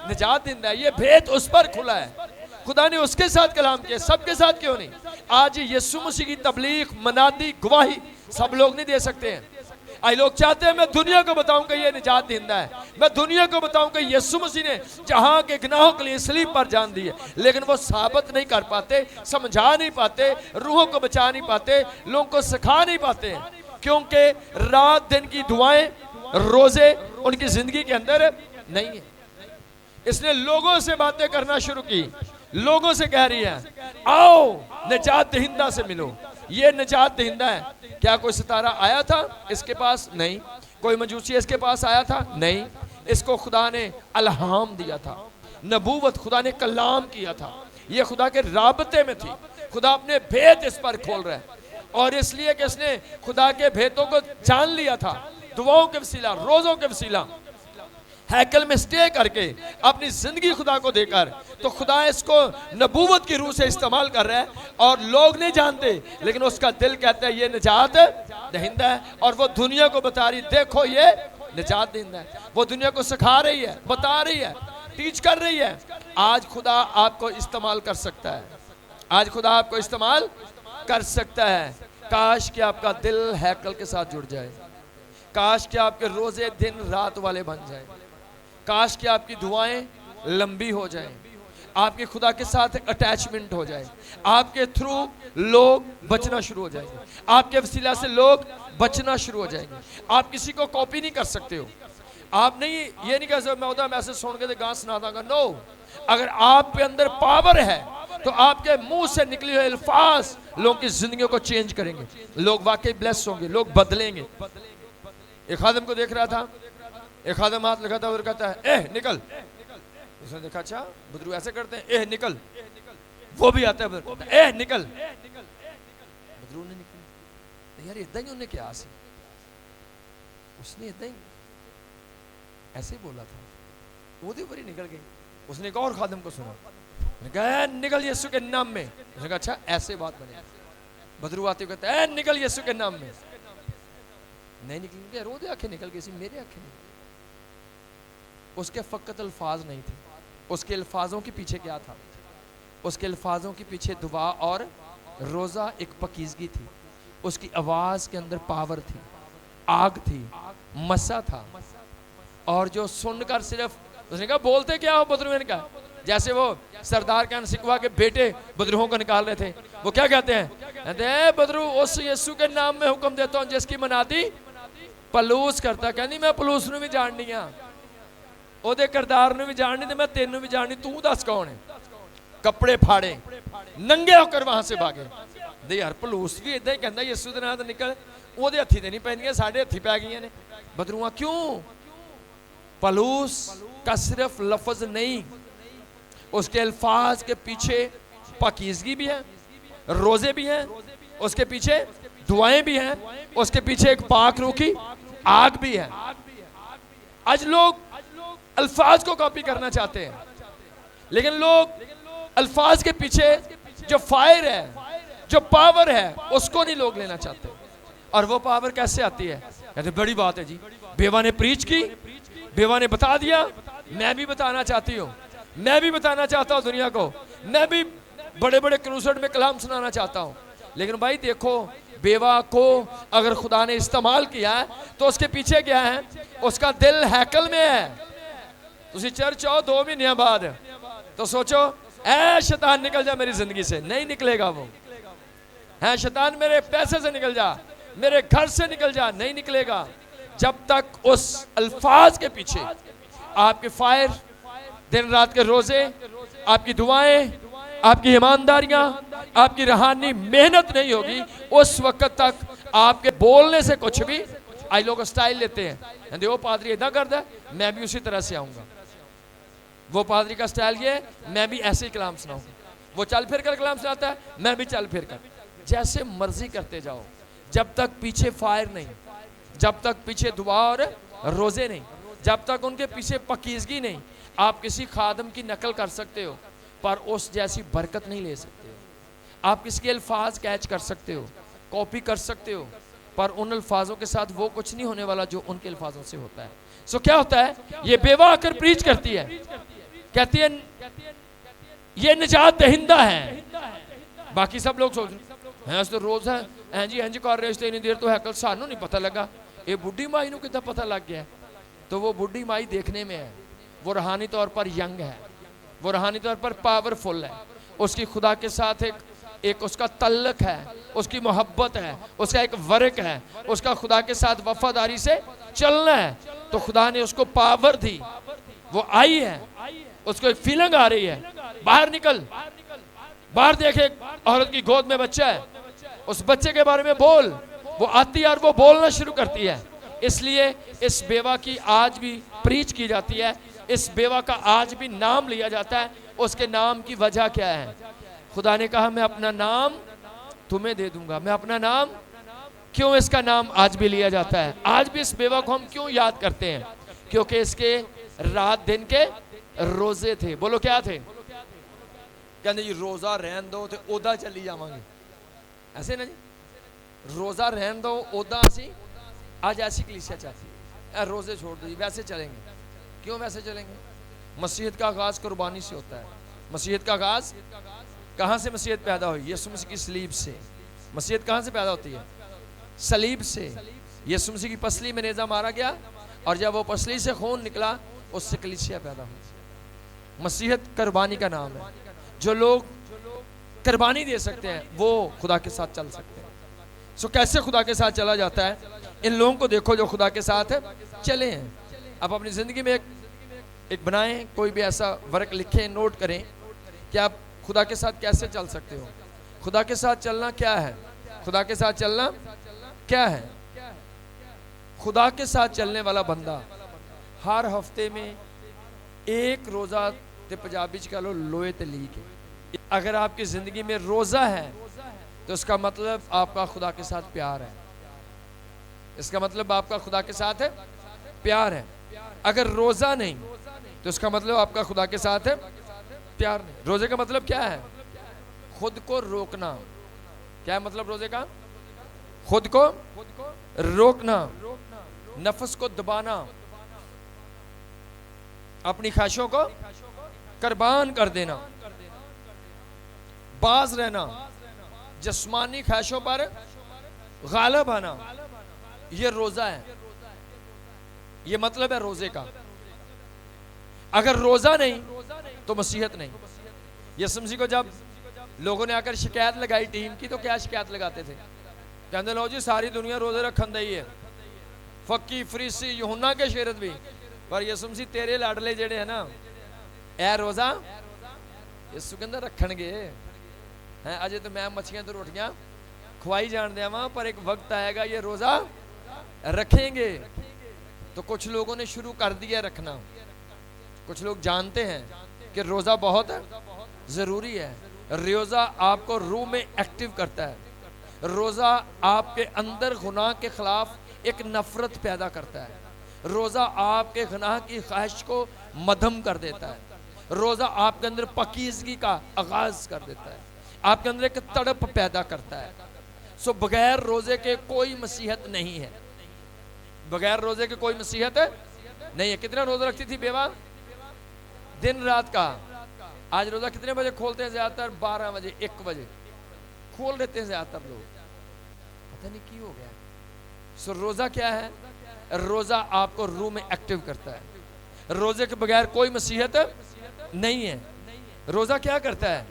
[SPEAKER 1] निजात दिंदा है, ये भेद उस पर खुला है। खुदा ने उसके साथ कलाम किया, सबके साथ क्यों नहीं? आज यीशु मसीह की तबलीग, मनादी, गवाही सब लोग नहीं दे सकते हैं। आई लोग चाहते हैं मैं दुनिया को बताऊं कि ये निजात दिंदा है, मैं दुनिया को बताऊं कि यीशु मसीह ने जहां के गुनाहों के लिए सलीब पर जान दी है, लेकिन वो साबित नहीं कर पाते, समझा नहीं पाते, रूहों को बचा नहीं पाते, लोगों को सिखा नहीं पाते, क्योंकि रात दिन की दुआएं, रोजे उनकी जिंदगी के अंदर नहीं है। इसने लोगों से बातें करना शुरू की, लोगों से कह रही है आओ निजात दहिंदा से मिलो, ये निजात दहिंदा है। क्या कोई सितारा आया था इसके पास? नहीं। कोई मजूसी इसके पास आया था? नहीं। इसको खुदा ने अलहाम दिया था, नबूवत खुदा ने कलाम किया था, ये खुदा के राबते में थी। खुदा अपने भेद इस पर खोल रहा है, और इसलिए कि इसने खुदा के भेदों को जान लिया था, दुआओं के वसीला, रोजों के वसीला। हैकल में स्टे करके अपनी जिंदगी खुदा को देकर, तो खुदा इसको नबूवत की रूह से इस्तेमाल कर रहा है और लोग नहीं जानते, लेकिन उसका दिल कहता है ये निजात दहिंदा है, और वो दुनिया को बता रही देखो ये निजात दहिंदा है। वो दुनिया को सिखा रही है, बता रही है, टीच कर रही है। आज खुदा आपको इस्तेमाल कर सकता है, आज खुदा आपको इस्तेमाल कर सकता है। काश कि आपका दिल हैकल के साथ जुड़ जाए, काश कि आपके रोजे दिन रात वाले बन जाए, काश कि आपकी दुआएं लंबी हो जाएं, आपके खुदा के साथ एक अटैचमेंट हो जाए, आपके थ्रू लोग बचना शुरू हो जाएंगे, आपके वसीला से लोग बचना शुरू हो जाएंगे। आप किसी को कॉपी नहीं कर सकते हो, आप नहीं ये नहीं कह सकते मैं उधर मैसेज सुन के गाना सुना दूंगा। नो, अगर आप पे अंदर पावर है तो आपके मुंह से निकले हुए अल्फाज लोगों की जिंदगियों को चेंज करेंगे, लोग वाकई ब्लेस होंगे, लोग बदलेंगे। एक खादम को देख रहा था, एक खादम हाथ लगा था और कहता है ए निकल। उसने देखा अच्छा बदरू ऐसे करते हैं, ए निकल। वो भी आता है ए निकल, बदरू ने निकल। यार इतना ही उन्हें क्या आसी, उसने इतना ही ऐसे बोला था, वो ऊपर ही निकल गई। उसने एक और खादम को सुना, कहा निकल यीशु के नाम में। उसने कहा अच्छा ऐसे बात बने। बदरू आते कहता है निकल यीशु के नाम में, नहीं निकली, रो दे आंखें निकल गई, मेरे आंखें नहीं। उसके फकत अल्फाज नहीं थे, उसके अल्फाजों के पीछे क्या था? उसके अल्फाजों के पीछे दुआ और रोज़ा एक पकीजगी थी, उसकी आवाज़ के अंदर पावर थी, आग थी, मसा था। और जो सुनकर सिर्फ उसने कहा बोलते क्या हो बदरू ने कहा, जैसे वो सरदार खान सिकवा के बेटे बदरूहों को निकाल रहे थे, वो क्या कहते हैं, कहते हैं बदरू उस यीशु के नाम में हुक्म देता हूँ जिसकी मनाती पलूस करता। कहनी मैं पलूस नूं भी जाननी आ, ओदे करदार नूं भी जाननी, ते मैं तेनू भी जाननी, तू दस कौन है? कपड़े फाड़े नंगे होकर वहां से भागे। दे यार पलूस भी इदा ही कहता यीशु दे नाम ते निकल, ओदे हत्थी ते नहीं पैंदियां, साडे हत्थी पै गईयां ने। बदरूआ क्यों? पलूस का सिर्फ लफ्ज नहीं, उसके अल्फाज के पीछे पाकीज़गी भी है, रोजे भी हैं, उसके पीछे दुआएं भी हैं, उसके पीछे एक पाक रूह की आग भी है। आज लोग अल्फाज को कॉपी करना चाहते हैं, लेकिन लोग अल्फाज के पीछे जो फायर है, जो पावर है, उसको नहीं लोग लेना चाहते। और वो पावर कैसे आती है? कहते बड़ी बात है जी, बेवा ने प्रीच की, बेवा ने बता दिया, मैं भी बताना चाहती हूँ, मैं भी बताना चाहता हूँ दुनिया को, मैं भी बड़े बड़े क्रूसेड में कलाम सुनाना चाहता हूँ। लेकिन भाई देखो, बेवा को अगर खुदा ने इस्तेमाल किया है तो उसके पीछे क्या है? उसका दिल हैकल में है। तुसी चर्च आओ 2 महीने बाद तो सोचो ऐ शैतान निकल जा मेरी जिंदगी से, नहीं निकलेगा वो। है शैतान मेरे पैसे से निकल जा, मेरे घर से निकल जा, नहीं निकलेगा जब तक उस अल्फाज के पीछे आपके फायर, दिन रात के रोजे, आपकी दुआएं, आपकी ईमानदारियां, आपकी रूहानी मेहनत नहीं होगी, उस वक्त तक आपके बोलने से कुछ भी। आज लोग स्टाइल लेते हैं, वो पादरी इतना करता है मैं भी उसी तरह से आऊंगा, वो पादरी का स्टाइल ये मैं भी ऐसे ही कलाम सुनाऊंगा, वो चल फिर कर कलाम सुनाता है मैं भी चल फिर कर, जैसे मर्जी करते जाओ। जब तक पीछे फायर नहीं, जब तक पीछे दुआ और रोजे नहीं, जब तक उनके पीछे पकीजगी नहीं, आप किसी खादम की नकल कर सकते हो पर उस जैसी बरकत नहीं ले सकते हो। आप किसके अल्फाज कैच कर सकते हो, कॉपी कर सकते हो, पर उन अल्फाजों के साथ वो कुछ नहीं होने वाला जो उनके अल्फाजों से होता है। सो क्या होता है? ये बेवा आकर प्रीच करती है, कहती है ये निजात दहिंदा है। बाकी सब लोग सोच रहे हैं तो रोज है इंज कर रहे इतनी देर तो हैकल, सानू नहीं पता लगा, ये बुढ़ी माई नू कितना पता लग गया। तो वो बुढ़ी माई देखने में है, वो रूहानी तौर पर यंग है, वो रूहानी तौर पर पावरफुल है, उसकी खुदा के साथ एक उसका तल्लक है, उसकी मोहब्बत है, उसका एक वर्क है, उसका खुदा के साथ वफादारी से चलना है। तो खुदा ने उसको पावर दी, वो आई है, उसको एक फीलिंग आ रही है, बाहर निकल, बाहर देखे औरत की गोद में बच्चा है, उस बच्चे के बारे में बोल। वो आती है और वो बोलना शुरू करती है। इसलिए इस बेवा की आज भी प्रीच की जाती है, इस बेवा का आज भी नाम लिया जाता है। उसके नाम की वजह क्या है? खुदा ने कहा मैं अपना नाम तुम्हें दे दूंगा। मैं अपना नाम, क्यों इसका नाम आज भी लिया जाता है? आज भी इस बेवा को हम क्यों याद करते हैं? क्योंकि इसके रात दिन के रोजे थे। बोलो क्या थे? कहते जी रोजा रहन दो तो ओदा चली जावांगे, ऐसे ना जी, रोजा रहन दो ओदा असी आज ऐसी कलीसिया चाहती है, रोजे छोड़ दो जी, वैसे चलेंगे। क्यों वैसे चलेंगे? मसीहत का आगाज कुर्बानी से होता है। मसीहत का आगाज कहाँ से मसीहत पैदा हुई? यीशु मसीह की सलीब से। मसीहत कहाँ से पैदा होती है? सलीब से। यीशु मसीह की पसली में नेजा मारा गया और जब वो पसली से खून निकला उससे कलीसिया पैदा हुई। मसीहत कुर्बानी का नाम है। जो लोग कुर्बानी दे सकते हैं वो खुदा के साथ चल सकते हैं। सो कैसे खुदा के साथ चला जाता है? इन लोगों को देखो जो खुदा के साथ चले हैं। आप अपनी जिंदगी में एक बनाएं, कोई भी ऐसा वर्क लिखें, नोट करें कि आप खुदा के साथ कैसे चल सकते हो। खुदा के साथ चलना क्या है? खुदा के साथ चलना क्या है? खुदा के साथ चलने वाला बंदा हर हफ्ते में एक रोजा ते पंजाबी च कह लो लोहे ते लीक है। अगर आपकी जिंदगी में रोजा है तो इसका मतलब आपका खुदा के साथ प्यार है। इसका मतलब आपका खुदा के साथ है प्यार है। अगर रोजा नहीं तो इसका मतलब आपका खुदा के साथ है प्यार नहीं। रोजे का मतलब क्या है? खुद को रोकना। क्या है मतलब रोजे का? खुद को रोकना, नफ्स को दबाना, अपनी ख्वाहिशों को कुर्बान कर देना, बाज रहना, जिस्मानी ख्वाहिशों पर गालिब आना। ये रोजा है, ये मतलब है रोजे का। अगर रोजा नहीं तो मसीहत नहीं। यीशु मसीह को जब लोगों ने आकर शिकायत लगाई टीम की तो क्या शिकायत लगाते थे? कहते लो जी सारी दुनिया रोजे रखन दई है, फक्की फरीसी यूहन्ना के शेरत भी, पर यीशु मसीह तेरे लाडले जेड़े है ना ए रोजा यीशु कहंदा रखणगे हैं। अजे तो मैं मच्छियां तो रोटियां खुआई जान दिया वहां, पर एक वक्त आएगा ये रोजा रखेंगे। तो कुछ लोगों ने शुरू कर दिया रखना। कुछ लोग जानते हैं कि रोजा बहुत जरूरी है। रोजा आपको रूह में एक्टिव करता है। रोजा आपके अंदर गुनाह के खिलाफ एक नफरत पैदा करता है। रोजा आपके गुनाह की ख्वाहिश को मध्यम कर देता है। रोजा आपके अंदर पाकीज़गी का आगाज कर देता है, आपके अंदर एक तड़प पैदा करता है। सो बगैर रोजे के कोई मसीहत नहीं है। बगैर रोजे के कोई मसीहत नहीं है। कितना रोजा रखती थी बेवा? दिन रात का। आज रोजा कितने बजे खोलते हैं? ज्यादातर 12 बजे 1 बजे खोल देते हैं ज्यादातर लोग, पता नहीं क्यों हो गया। सो रोजा क्या है? रोजा आपको रूह में एक्टिव करता है। रोजे के बगैर कोई मसीहत नहीं है। रोजा क्या करता है?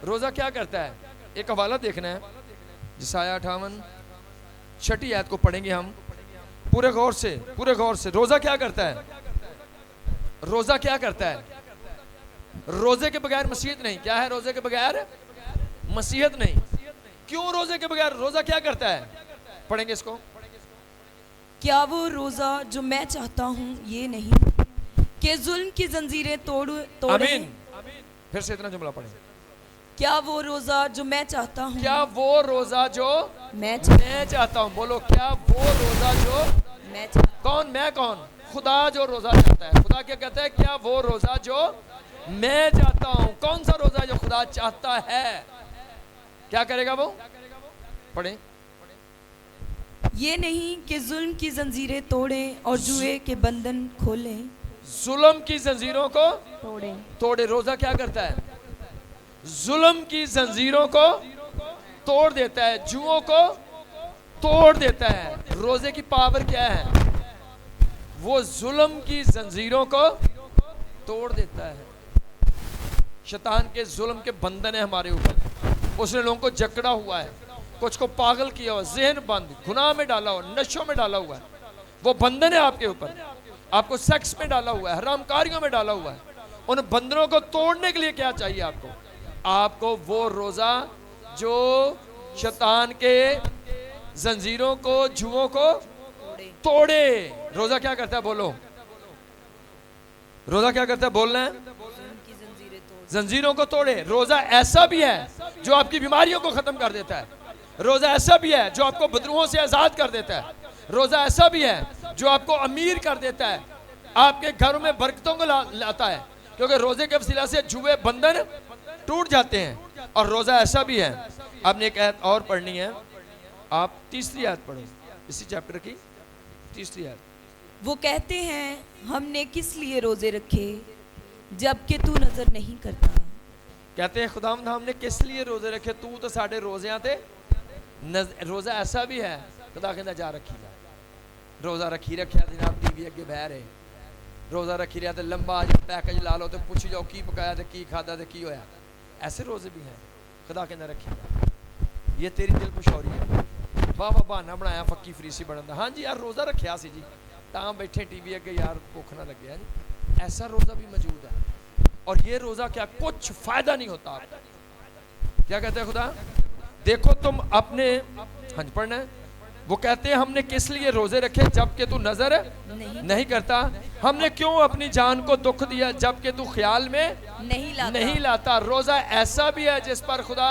[SPEAKER 1] रोजा क्या करता है? एक हवाला देखना है, यशायाह 58 छठी आयत को पढ़ेंगे हम पूरे गौर से, पूरे गौर से। रोजा क्या करता है? रोजा क्या करता है? रोजे के बगैर मसीहत नहीं। क्या है? रोजे के बगैर मसीहत नहीं। क्यों रोजे के बगैर? रोजा क्या करता है? पढ़ेंगे इसको।
[SPEAKER 2] क्या वो रोजा जो मैं चाहता हूँ ये नहीं कि जुल्म की जंजीरें तोड़े।
[SPEAKER 1] आमीन। फिर से इतना जुमला पढ़ें।
[SPEAKER 2] क्या वो रोजा जो मैं चाहता हूँ?
[SPEAKER 1] क्या वो रोजा जो
[SPEAKER 2] मैं
[SPEAKER 1] चाहता हूँ? बोलो क्या वो रोजा जो
[SPEAKER 2] मैं चाहता।
[SPEAKER 1] कौन? मैं कौन? खुदा जो रोजा चाहता है। खुदा क्या कहता है? क्या वो रोजा जो मैं चाहता हूँ। कौन सा रोजा जो खुदा चाहता है? क्या करेगा वो? पढ़ें।
[SPEAKER 2] ये नहीं कि जुल्म की जंजीरें तोड़ें और जुए के बंधन खोलें।
[SPEAKER 1] जुल्म की जंजीरों को
[SPEAKER 2] तोड़े।
[SPEAKER 1] रोजा क्या करता है? जुल्म की जंजीरों को तोड़ देता है, जुओं को तोड़ देता है। रोजे की पावर क्या है? वो जुल्म की जंजीरों को तोड़ देता है। शैतान के जुल्म के बंधन है हमारे ऊपर। उसने लोगों को जकड़ा हुआ है, कुछ को पागल किया हुआ, जहन बंद, गुनाह में डाला हुआ, नशों में डाला हुआ है। वो बंधन है आपके ऊपर। आपको सेक्स में डाला हुआ है, हरामकारियों में डाला हुआ है। उन बंधनों को तोड़ने के लिए क्या चाहिए आपको? आपको वो रोजा जो शैतान के जंजीरों को, जुओं को तोड़े। रोजा क्या करता है? बोलो रोजा क्या करता है? बोलना है। जंजीरों को तोड़े। रोजा ऐसा भी है जो आपकी बीमारियों को खत्म कर देता है। रोजा ऐसा भी है जो आपको बदरूहों से आजाद कर देता है। रोजा ऐसा भी है जो आपको अमीर कर देता है। आपके घरों में बरकतों को लाता है, क्योंकि रोजे के वसीला से जुए बंधन टूट जाते हैं। और रोजा ऐसा भी है, आपने एक आयत और पढ़नी है, आप तीसरी आयत पढ़ो, इसी चैप्टर की तीसरी आयत।
[SPEAKER 2] वो कहते हैं हमने किस लिए रोजे रखे जबकि तू नजर नहीं करता।
[SPEAKER 1] कहते हैं खुदावंद हमने किस लिए रोजे रखे, तू तो साढ़े रोज़ियां थे। रोजा ऐसा भी है, खुदा कहता जा रखी जा, रोजा रखी रखा जनाब, टीवी अगे बह रहे, रोजा रखी रहा तो लंबा पैकेज ला लो तो पूछ जाओ की पकाया तो की खादा तो की होया। ऐसे रोजे भी हैं, खुदा कहता रखी जा, ये तेरी दिल खुशौरी है। वाह वाह बहाना बनाया फक्की फरीसी बनने का। हाँ जी यार रोजा रखा सी जी, तां बैठे टीवी अगे यार भुख ना लगे जी। ऐसा रोजा भी मौजूद है। और ये रोजा क्या कुछ फायदा नहीं होता आपको। क्या कहते हैं खुदा, देखो तुम अपने, हाँ जी पढ़ना है, वो कहते हैं हमने किस लिए रोजे रखे जबकि तू नजर नहीं करता। हमने क्यों अपनी जान को दुख दिया जबकि तू ख्याल में नहीं लाता। रोजा ऐसा भी है जिस पर खुदा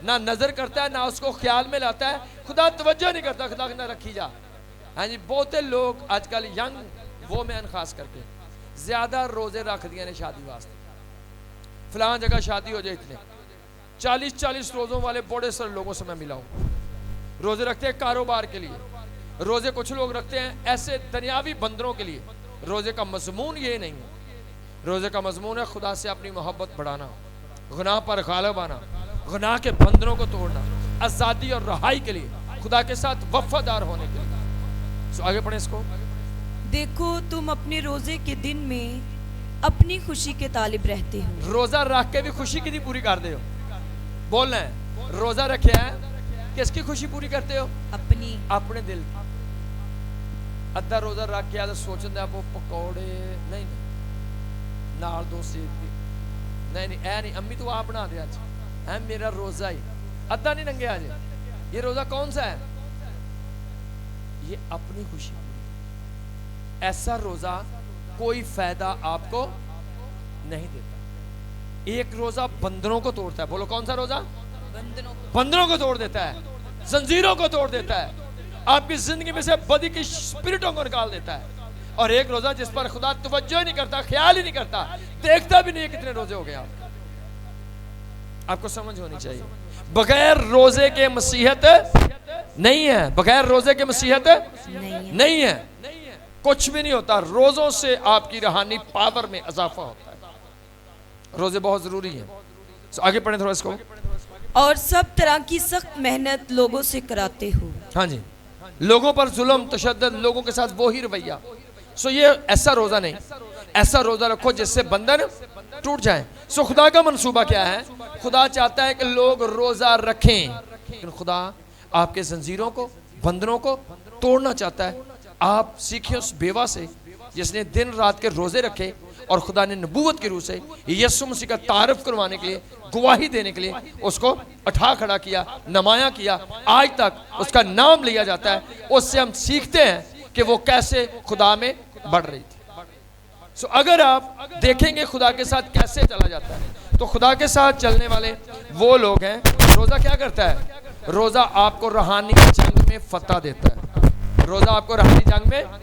[SPEAKER 1] ना नजर करता है ना उसको ख्याल में लाता है, खुदा तवज्जो नहीं करता, खुदा ना रखी जा। हाँ जी बहुते लोग आजकल यंग वो मैन खास करके ज्यादा रोजे रख दिए ने शादी वास्ते, फलां जगह शादी हो जाए, इतने 40-40 रोजों वाले बड़े सारे लोगों से मैं मिला हूं। रोजे रखते हैं कारोबार के लिए, रोजे कुछ लोग रखते हैं ऐसे दुनियावी बंदरों के लिए। रोजे का मजमून ये नहीं है, रोजे का मजमून है खुदा से अपनी मोहब्बत बढ़ाना, गुनाह पर गालिब आना, गुनाह के बंधनों को तोड़ना, आजादी और रहाई के लिए खुदा के साथ वफादार होने के लिए। सो आगे पढ़े इसको।
[SPEAKER 2] देखो तुम अपने रोजे के दिन में अपनी खुशी के तालिब रहते हो।
[SPEAKER 1] रोजा रख के भी खुशी की पूरी कर दे हो। बोलना है रोजा रखे है किसकी खुशी पूरी करते हो, अपने दिल की। अद्धा रोजा रख के तो सोचते वो पकौड़े नहीं नाल दो सेब की, नहीं ऐ नहीं अम्मी तू आप बना दे आज, है मेरा रोजा ही अद्धा नहीं नंगे आज। ये रोजा कौन सा है, ये अपनी खुशी। ऐसा रोजा कोई फायदा आपको नहीं देता। एक रोजा बंधनों को तोड़ता है। बोलो कौन सा रोजा, बंधनों को तोड़ देता है, जंजीरों को तोड़ देता है, आपकी जिंदगी में से बदी की स्पिरिटों को निकाल देता है। और एक रोजा जिस पर खुदा तवज्जो नहीं करता, ख्याल ही नहीं करता, देखता भी नहीं कितने रोजे हो गए आपको समझ होनी चाहिए। बगैर रोजे के मसीहत नहीं है, बगैर रोजे के मसीहत नहीं है, कुछ भी नहीं होता। रोजों से आपकी रूहानी पावर में इजाफा होता है। रोजे बहुत जरूरी है। आगे पढ़े थोड़ा इसको।
[SPEAKER 2] और सब तरह की सख्त मेहनत लोगों से कराते हो।
[SPEAKER 1] हाँ जी, लोगों पर जुल्म तशद्दुद, लोगों के साथ वही रवैया। सो ये ऐसा रोजा नहीं, ऐसा रोजा रखो जिससे बंधन टूट जाए। सो खुदा का मंसूबा क्या है, खुदा चाहता है कि लोग रोजा रखें, लेकिन खुदा आपके जंजीरों को बंधनों को तोड़ना चाहता है। आप सीखे उस बेवा से जिसने दिन रात के रोजे रखे और खुदा ने नबूवत के रूह से यीशु मसीह का तारफ करवाने के लिए, गवाही देने के लिए उसको उठा खड़ा किया, नमाया किया, आज तक उसका नाम लिया जाता है। उससे हम सीखते हैं कि वो कैसे खुदा में बढ़ रही थी। सो अगर आप देखेंगे खुदा के साथ कैसे चला जाता है, तो खुदा के साथ चलने वाले वो लोग हैं। रोजा क्या करता है, रोजा आपको रूहानी जंग में फतह देता है। रोजा आपको रूहानी जंग में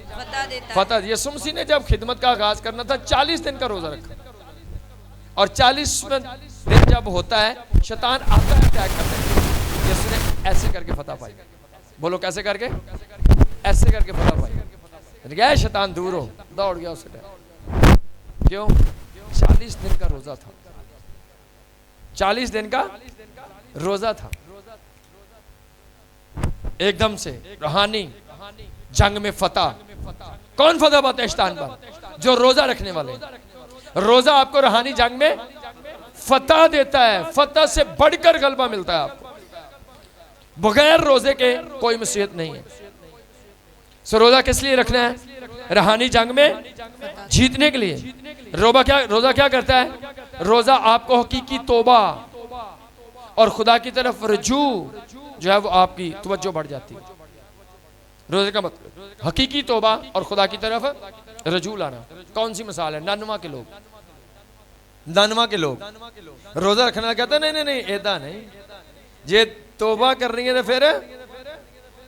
[SPEAKER 1] फतह। यीशु मसीह ने जब खिदमत का आगाज करना था 40 दिन का रोजा रखा, और 40वें दिन जब होता है शैतान आता है अटैक करने के लिए। यीशु ने ऐसे करके फतह पाई। बोलो कैसे करके, ऐसे करके फतह पाई। गया शैतान दूर हो, दौड़ गया उस टाइम। क्यों, 40 दिन का रोजा था, 40 दिन का रोजा था। एकदम से रूहानी जंग में फतह। कौन फतह पाता है शैतान पर, जो रोजा रखने वाले। रोजा आपको रूहानी जंग में फतह देता है, फतह से बढ़कर गलबा मिलता है आपको। बगैर रोजे के कोई मसीहत नहीं है। सो रोजा किस लिए रखना है, रूहानी जंग में जीतने के लिए। रोजा क्या करता है, रोजा आपको हकीकी तौबा और खुदा की तरफ रजू जो है वो आपकी तवज्जो बढ़ जाती है। रोजे का मतलब हकीकी तौबा और खुदा की तरफ रजू लाना। कौन सी मिसाल है, ननवा के लोग, ननवा के लोग रोजा रखना कहते नहीं नहीं नहीं ऐदा नहीं, जे तौबा कर रही है तो फिर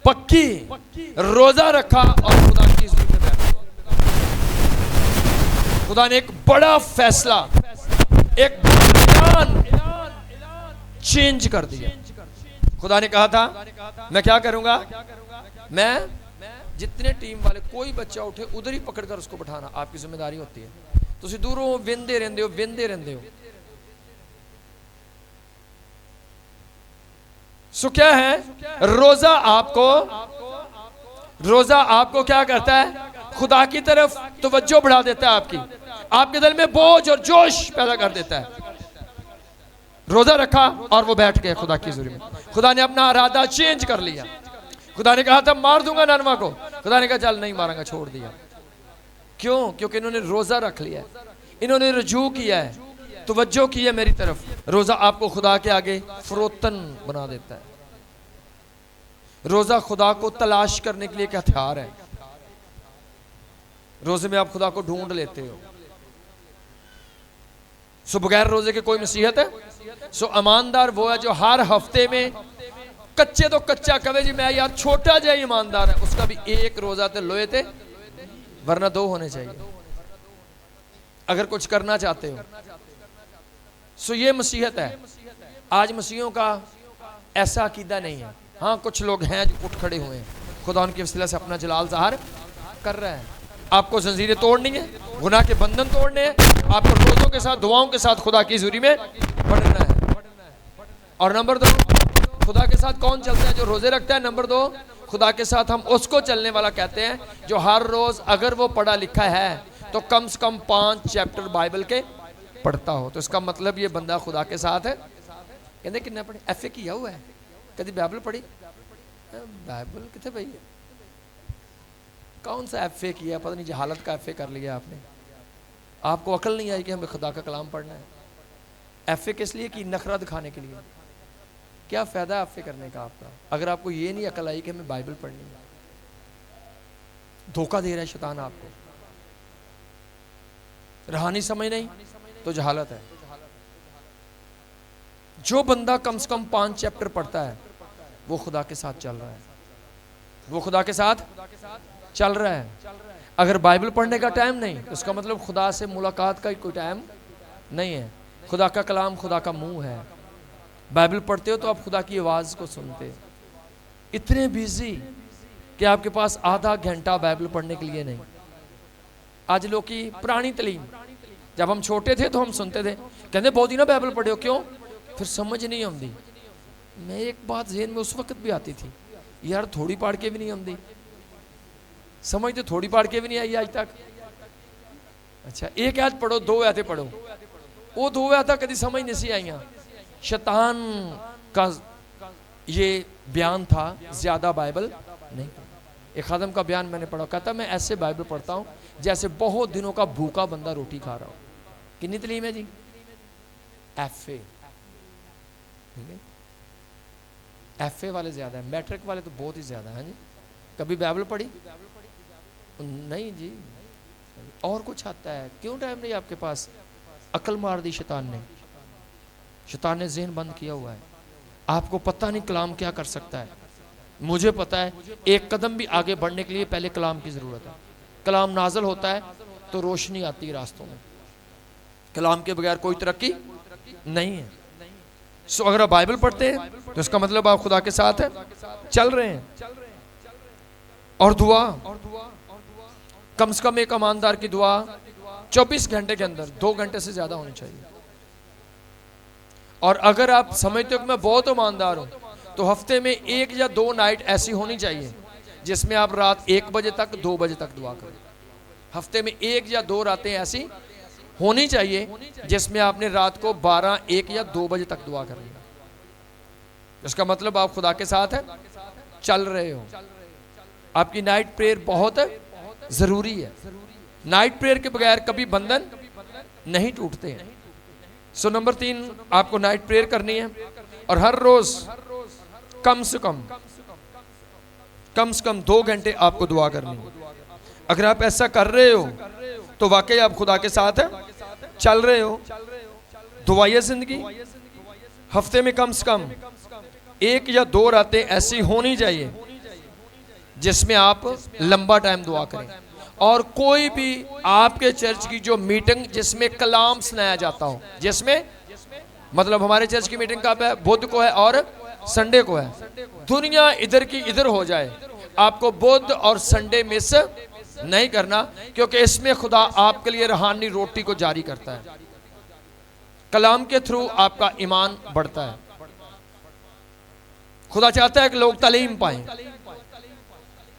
[SPEAKER 1] पक्की रोजा रखा और खुदा की इज्जत में बैठा। खुदा ने एक बड़ा फैसला, एक बयान चेंज कर दिया। खुदा ने कहा था मैं क्या करूंगा, मैं जितने टीम वाले कोई बच्चा उठे उधर ही पकड़कर उसको बैठाना आपकी जिम्मेदारी होती है। तुसी दूरों विंदे रहंदे हो। सो क्या है, रोजा आपको क्या करता है, खुदा की तरफ तवज्जो बढ़ा देता है, आपके दिल में बोझ और जोश पैदा कर देता है। रोजा रखा और वो बैठ गए खुदा की हुजूरी में। खुदा ने अपना इरादा चेंज कर लिया। खुदा ने कहा था मार दूंगा नरवा को, खुदा ने कहा चल नहीं मारूंगा, छोड़ दिया। क्यों? क्योंकि इन्होंने रोजा रख लिया है, इन्होंने रुजू किया है, तवज्जो की है मेरी तरफ। रोजा आपको खुदा के आगे फरोतन बना देता है। रोजा खुदा को तलाश करने के लिए एक हथियार है। रोजे में आप खुदा को ढूंढ लेते हो। सो बगैर रोजे के कोई नसीहत है? सो ईमानदार वो है जो हर हफ्ते में कच्चे तो कच्चा कवे जी मैं यार छोटा जा ईमानदार है, उसका भी एक रोजा ते लोए थे, वरना 2 होने चाहिए अगर कुछ करना चाहते हो। सो ये मसीहत है। आज मसीहों का ऐसा अकीदा नहीं है। हाँ कुछ लोग हैं जो उठ खड़े हुए हैं, खुदा उनके वसीला से अपना जलाल ज़ाहिर कर रहा है। आपको जंजीरें तोड़नी है, गुनाह के बंधन तोड़ने हैं, आपको रोज़ों के साथ दुआओं के साथ खुदा की हुजूरी में बढ़ना है। और नंबर 2, खुदा के साथ कौन चलता है? जो रोजे रखता है। नंबर 2, खुदा के साथ हम उसको चलने वाला कहते हैं जो हर रोज अगर वो पढ़ा लिखा है तो कम से कम 5 चैप्टर बाइबल के पढ़ता हो। तो इसका मतलब ये बंदा खुदा के साथ है। कहते कितना पढ़े? FA किया हुआ है, कभी बाइबल पढ़ी? बाइबल कितने भाई, कौन सा FA किया? पता नहीं जहालत का FA कर लिया आपने। आपको अकल नहीं आई कि हमें खुदा का कलाम पढ़ना है। FA किस लिए की? नखरा दिखाने के लिए। क्या फायदा FA करने का आपका अगर आपको ये नहीं अकल आई कि हमें बाइबल पढ़नी है? धोखा दे रहा है शैतान आपको। रूहानी समझ नहीं तो जहालत है। जो बंदा कम से कम 5 चैप्टर पढ़ता है वो खुदा के साथ चल रहा है, वो खुदा के साथ चल रहा है। अगर बाइबल पढ़ने का टाइम नहीं तो उसका मतलब खुदा से मुलाकात का कोई टाइम नहीं है। खुदा का कलाम खुदा का मुंह है। बाइबल पढ़ते हो तो आप खुदा की आवाज़ को सुनते हो। इतने बिजी कि आपके पास आधा घंटा बाइबल पढ़ने के लिए नहीं। आज लोग की पुरानी तलीम, जब हम छोटे थे तो हम सुनते थे कहते बहुत ही ना बाइबल पढ़े हो, क्यों? फिर समझ नहीं आती। मैं एक बात ज़हन में उस वक्त भी आती थी, यार थोड़ी पढ़ के भी नहीं आती, समझ तो थोड़ी पढ़ के भी नहीं आई आज तक। अच्छा एक आयत पढ़ो, 2 आयतें पढ़ो, वो 2 आयतें कभी समझ नहीं सी आईया। शैतान का ये बयान था, ज्यादा बाइबल नहीं। एक खादम का बयान मैंने पढ़ा, कहता मैं ऐसे बाइबल पढ़ता हूँ जैसे बहुत दिनों का भूखा बंदा रोटी खा रहा हो। कितनी तलीम है जी? FA। FA वाले ज्यादा है, मैट्रिक वाले तो बहुत ही ज्यादा है जी। कभी बाइबल पढ़ी? नहीं जी। और कुछ आता है, क्यों टाइम नहीं आपके पास? अकल मार दी शैतान ने। शैतान ने ज़हन बंद किया हुआ है। आपको पता नहीं कलाम क्या कर सकता है। मुझे पता है एक कदम भी आगे बढ़ने के लिए पहले कलाम की ज़रूरत है। कलाम नाज़िल होता है तो रोशनी आती है रास्तों में। कलाम के बगैर कोई तरक्की नहीं है। सो अगर आप बाइबल पढ़ते हैं तो इसका मतलब आप खुदा के साथ है, चल रहे हैं। और दुआ, कम से कम एक ईमानदार की दुआ 24 घंटे के अंदर 2 घंटे से ज़्यादा होनी चाहिए। और अगर आप समझते हो कि मैं बहुत ईमानदार हूँ तो हफ्ते में 1 या 2 नाइट ऐसी होनी चाहिए जिसमें आप रात 1 बजे तक 2 बजे तक दुआ करें। हफ्ते में 1 या 2 रातें ऐसी होनी चाहिए जिसमें आपने रात को 12, 1 या 2 बजे तक दुआ करनी है। इसका मतलब आप खुदा के साथ है, चल रहे हो। आपकी नाइट प्रेयर बहुत ज़रूरी है। नाइट प्रेयर के बगैर कभी बंधन नहीं टूटते हैं। सो नंबर 3, आपको नाइट प्रेयर करनी है और हर रोज कम से कम 2 घंटे आपको दुआ करनी है। अगर आप ऐसा कर रहे हो तो वाकई आप खुदा के साथ है, चल रहे हो। दुआए जिंदगी हफ्ते में कम से कम 1 या 2 रातें ऐसी होनी चाहिए जिसमें आप लंबा टाइम दुआ करें। और कोई भी आपके चर्च की जो मीटिंग जिसमें कलाम सुनाया जाता हो, जिसमें मतलब हमारे चर्च की मीटिंग कब है? बुध को है और संडे को है। दुनिया इधर की इधर हो जाए, आपको बुध और संडे मिस नहीं करना, क्योंकि इसमें खुदा आपके लिए रूहानी रोटी को जारी करता है। कलाम के थ्रू आपका ईमान बढ़ता है। खुदा चाहता है कि लोग तालीम पाएं।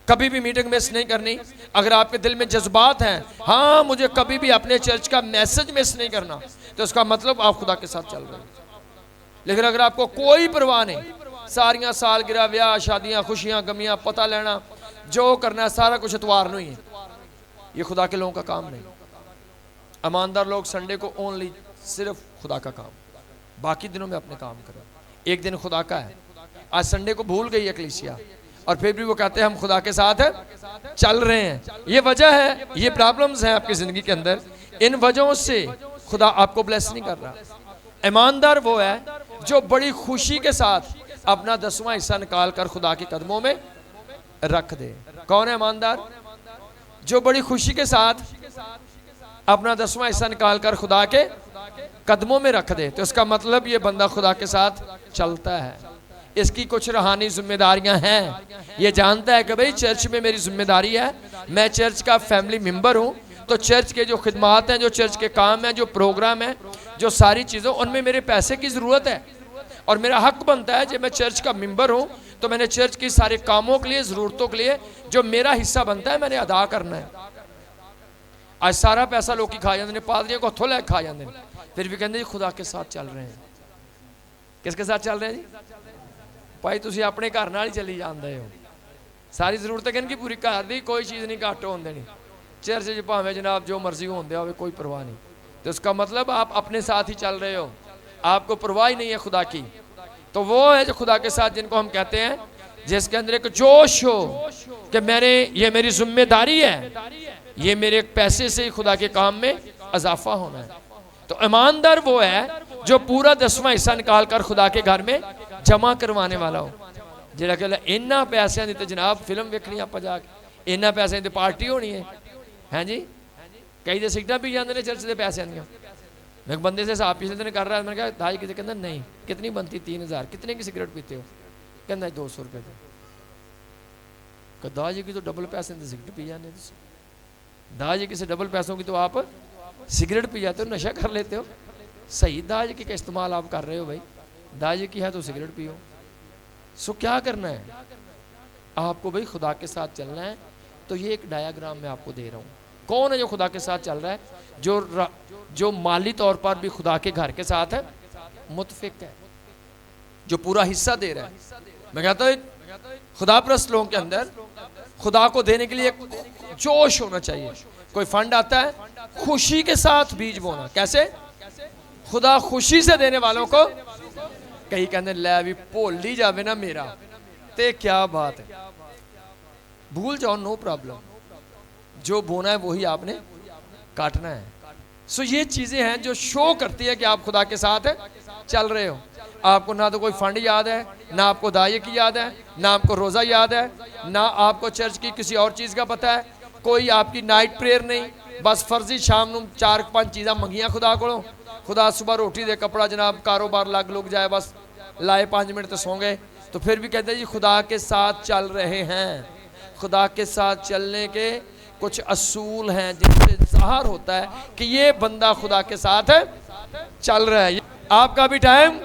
[SPEAKER 1] कभी भी मीटिंग मिस नहीं करनी। अगर आपके दिल में जज्बात हैं, हाँ मुझे कभी भी अपने चर्च का मैसेज मिस नहीं करना, तो उसका मतलब आप खुदा के साथ चल रहे हैं। लेकिन अगर आपको कोई परवाह नहीं, सारियां सालगिरह, ब्याह, शादियां, खुशियां, गमियां, पता लेना, जो करना है सारा कुछ इतवार नहीं है, ये खुदा के लोगों का काम नहीं। ईमानदार लोग संडे को ओनली सिर्फ खुदा का काम, बाकी दिनों में अपने काम करें। एक दिन खुदा का है। आज संडे को भूल गई है कलीसिया, और फिर भी वो कहते हैं हम खुदा के साथ चल रहे हैं। ये वजह है, ये प्रॉब्लम्स हैं आपकी जिंदगी के अंदर। इन वजहों से खुदा आपको ब्लेस नहीं कर रहा। ईमानदार वो है जो बड़ी खुशी के साथ अपना 10वां हिस्सा निकाल कर खुदा के कदमों में रख दे। कौन है ईमानदार? जो बड़ी खुशी के साथ अपना 10वां हिस्सा निकाल कर खुदा के कदमों में रख दे, तो इसका मतलब ये बंदा खुदा के साथ चलता है। इसकी कुछ रूहानी जिम्मेदारियां हैं। ये जानता है कि भाई चर्च में मेरी जिम्मेदारी है, मैं चर्च का फैमिली मेंबर हूं, तो चर्च के जो खिदमात हैं, जो चर्च के काम हैं, जो प्रोग्राम हैं, जो सारी चीज़ों, उनमें मेरे पैसे की ज़रूरत है। और मेरा हक बनता है, जब मैं चर्च का मेंबर हूं तो मैंने चर्च की सारे कामों के लिए, ज़रूरतों के लिए जो मेरा हिस्सा बनता है मैंने अदा करना है। आज सारा पैसा लोग खा जाते हैं, पादरियों को हथों लैके खा जाते हैं, फिर भी कहते जी खुदा के साथ चल रहे हैं। किसके साथ चल रहे हैं जी? भाई तुसी अपने घर नाल ही चली जाते हो। सारी जरूरत कहने की पूरी घर की, कोई चीज़ नहीं घट होने देनी। चर्च च भावें जनाब जो मर्जी होंदे हो, कोई परवाह नहीं। तो उसका मतलब आप अपने साथ ही चल रहे हो, आपको परवाह ही नहीं है खुदा की। तो वो है जो खुदा के साथ, जिनको हम कहते हैं, जिसके अंदर एक जोश हो कि ये मेरी जिम्मेदारी है, ये मेरे पैसे से ही खुदा के काम में इजाफा होना है। तो ईमानदार वो है जो पूरा 10वां हिस्सा निकाल कर खुदा के घर में जमा करवाने वाला हो। जिहड़ा कहला इन्हां पैसों की तो जनाब फिल्म वेखनी आप जाके, इन्हां पैसों की पार्टी होनी है, हैं जी। कई तो सिगरेट पी जाते हैं चर्च के पैसों दियां। मैं बंदे से हिसाब पिछले दिन कर रहा है, मैंने कहा दाई कितने, कहता नहीं। कितनी बनती? 3000। कितने की सिगरेट पीते हो? कहना 200 रुपये की। दाई की तो डबल पैसे की सिगरेट पी जाने। दाज की से डबल पैसों की तो आप सिगरेट पी जाते हो, नशा कर लेते हो। सही दाज की का इस्तेमाल आप कर रहे हो भाई। दाज की है तो सिगरेट पियो। सो क्या करना है आपको भाई? खुदा के साथ चलना है। तो ये एक डायाग्राम मैं आपको दे रहा हूँ। कौन है जो खुदा के साथ चल रहा है? जो माली तौर पर भी खुदा के घर के साथ है, मुतफिक है, जो पूरा हिस्सा दे रहा है। मैं कहता हूँ खुदा परस्त लोगों के अंदर खुदा को देने के लिए जोश होना चाहिए। कोई फंड आता है, खुशी के साथ बीज बोना। कैसे? खुदा खुशी से देने वालों को, कहीं कहते लै भी भूल ही जावे ना मेरा, ते क्या बात है, भूल जाओ, नो प्रॉब्लम। जो बोना है वही आपने काटना है। सो ये चीजें हैं जो शो करती है कि आप खुदा के साथ चल रहे हो। आपको ना तो कोई फंड याद है, ना आपको दाये की याद है, ना आपको रोज़ा याद है, ना आपको चर्च की किसी और चीज़ का पता है, कोई आपकी नाइट प्रेयर नहीं, बस फर्जी शाम को 4-5 चीज़ा मंगिया खुदा को। खुदा सुबह रोटी दे, कपड़ा जनाब, कारोबार लग लुग जाए, बस लाए 5 मिनट तो सो गए। तो फिर भी कहते हैं जी खुदा के साथ चल रहे हैं। खुदा के साथ चलने के कुछ असूल हैं जिनसे ज़ाहिर होता है कि ये बंदा खुदा के साथ चल रहा है। आपका भी टाइम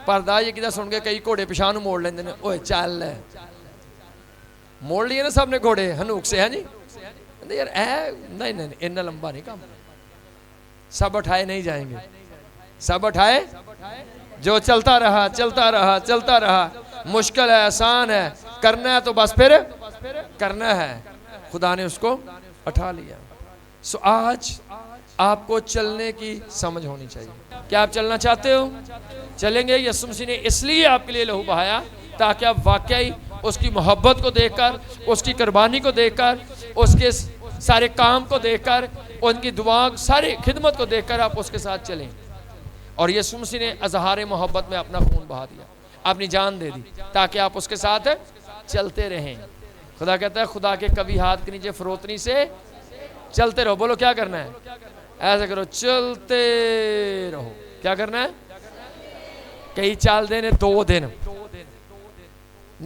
[SPEAKER 1] पर दाई कि सुन के कई घोड़े पिछां मोड़ लेंगे ने, ओए चल मोड़ लिए ना सब ने घोड़े हनूक से, है जी। यार नहीं नहीं इतना लंबा नहीं काम, सब उठाए नहीं जाएंगे, सब उठाए जो चलता रहा चलता रहा चलता रहा। मुश्किल है, आसान है, करना है तो बस फिर करना है। खुदा ने उसको उठा लिया। सो आज आपको चलने की समझ होनी चाहिए। क्या आप चलना चाहते हो? चलेंगे। यीशु मसीह ने इसलिए आपके लिए लहू बहाया ताकि आप वाकई उसकी मोहब्बत को देखकर, उसकी कुर्बानी को देखकर, उसके सारे काम को देखकर, उनकी दुआ सारी खिदमत को देखकर आप उसके साथ चलें। और यीशु मसीह ने अज़हार मोहब्बत में अपना खून बहा दिया, अपनी जान दे दी ताकि आप उसके साथ चलते रहें। खुदा कहता है खुदा के कभी हाथ के नीचे फरोतनी से चलते रहो। बोलो क्या करना है? ऐसा करो, चलते रहो। क्या करना है? कई चाल देने 2 दिन,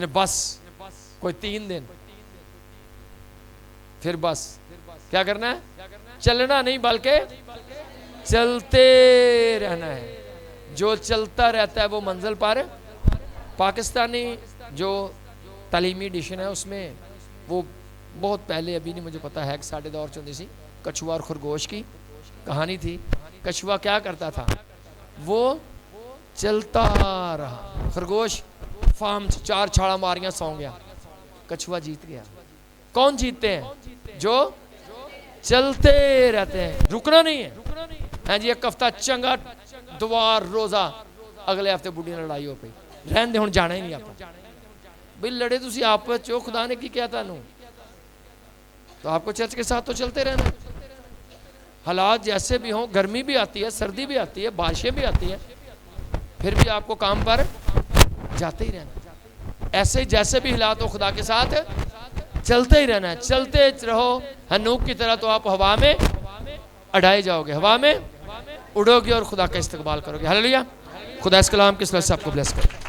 [SPEAKER 1] बस कोई 3 दिन, फिर बस क्या करना है? चलना नहीं बल्कि चलते रहना है। जो चलता रहता है वो मंजिल पर। पाकिस्तानी जो तालीमी एडिशन है उसमें वो बहुत पहले, अभी नहीं मुझे पता है, साढ़े दौर चुंदी सी कछुआ और खरगोश की कहानी थी। कछुआ क्या करता था? वो चलता रहा, खरगोश फार्म 4 छाड़ा मारियां सौ गया, कछुआ जीत गया। कौन जीतते हैं? जो चलते रहते हैं, रुकना नहीं है। हाँ जी, एक हफ्ता चंगा दुआर रोजा, अगले हफ्ते बुढ़ी लड़ाई हो पई, रहन दे हुण जाना ही नहीं आप भाई। लड़े तुसी आपस च, खुदा ने की किया तुहानू? तो आपको चर्च के साथ तो चलते रहना। हालात जैसे भी हों, गर्मी भी आती है, सर्दी भी आती है, बारिशें भी आती है, फिर भी आपको काम पर जाते ही रहना। ऐसे जैसे भी हालात हो, खुदा के साथ चलते ही रहना है। चलते रहो हनूक की तरह, तो आप हवा में अड़ाए जाओगे, हवा में उड़ोगे और खुदा का इस्तकबाल करोगे। हालेलुया। खुदा इस कलाम के सिलसिले से आपको ब्लेस करे।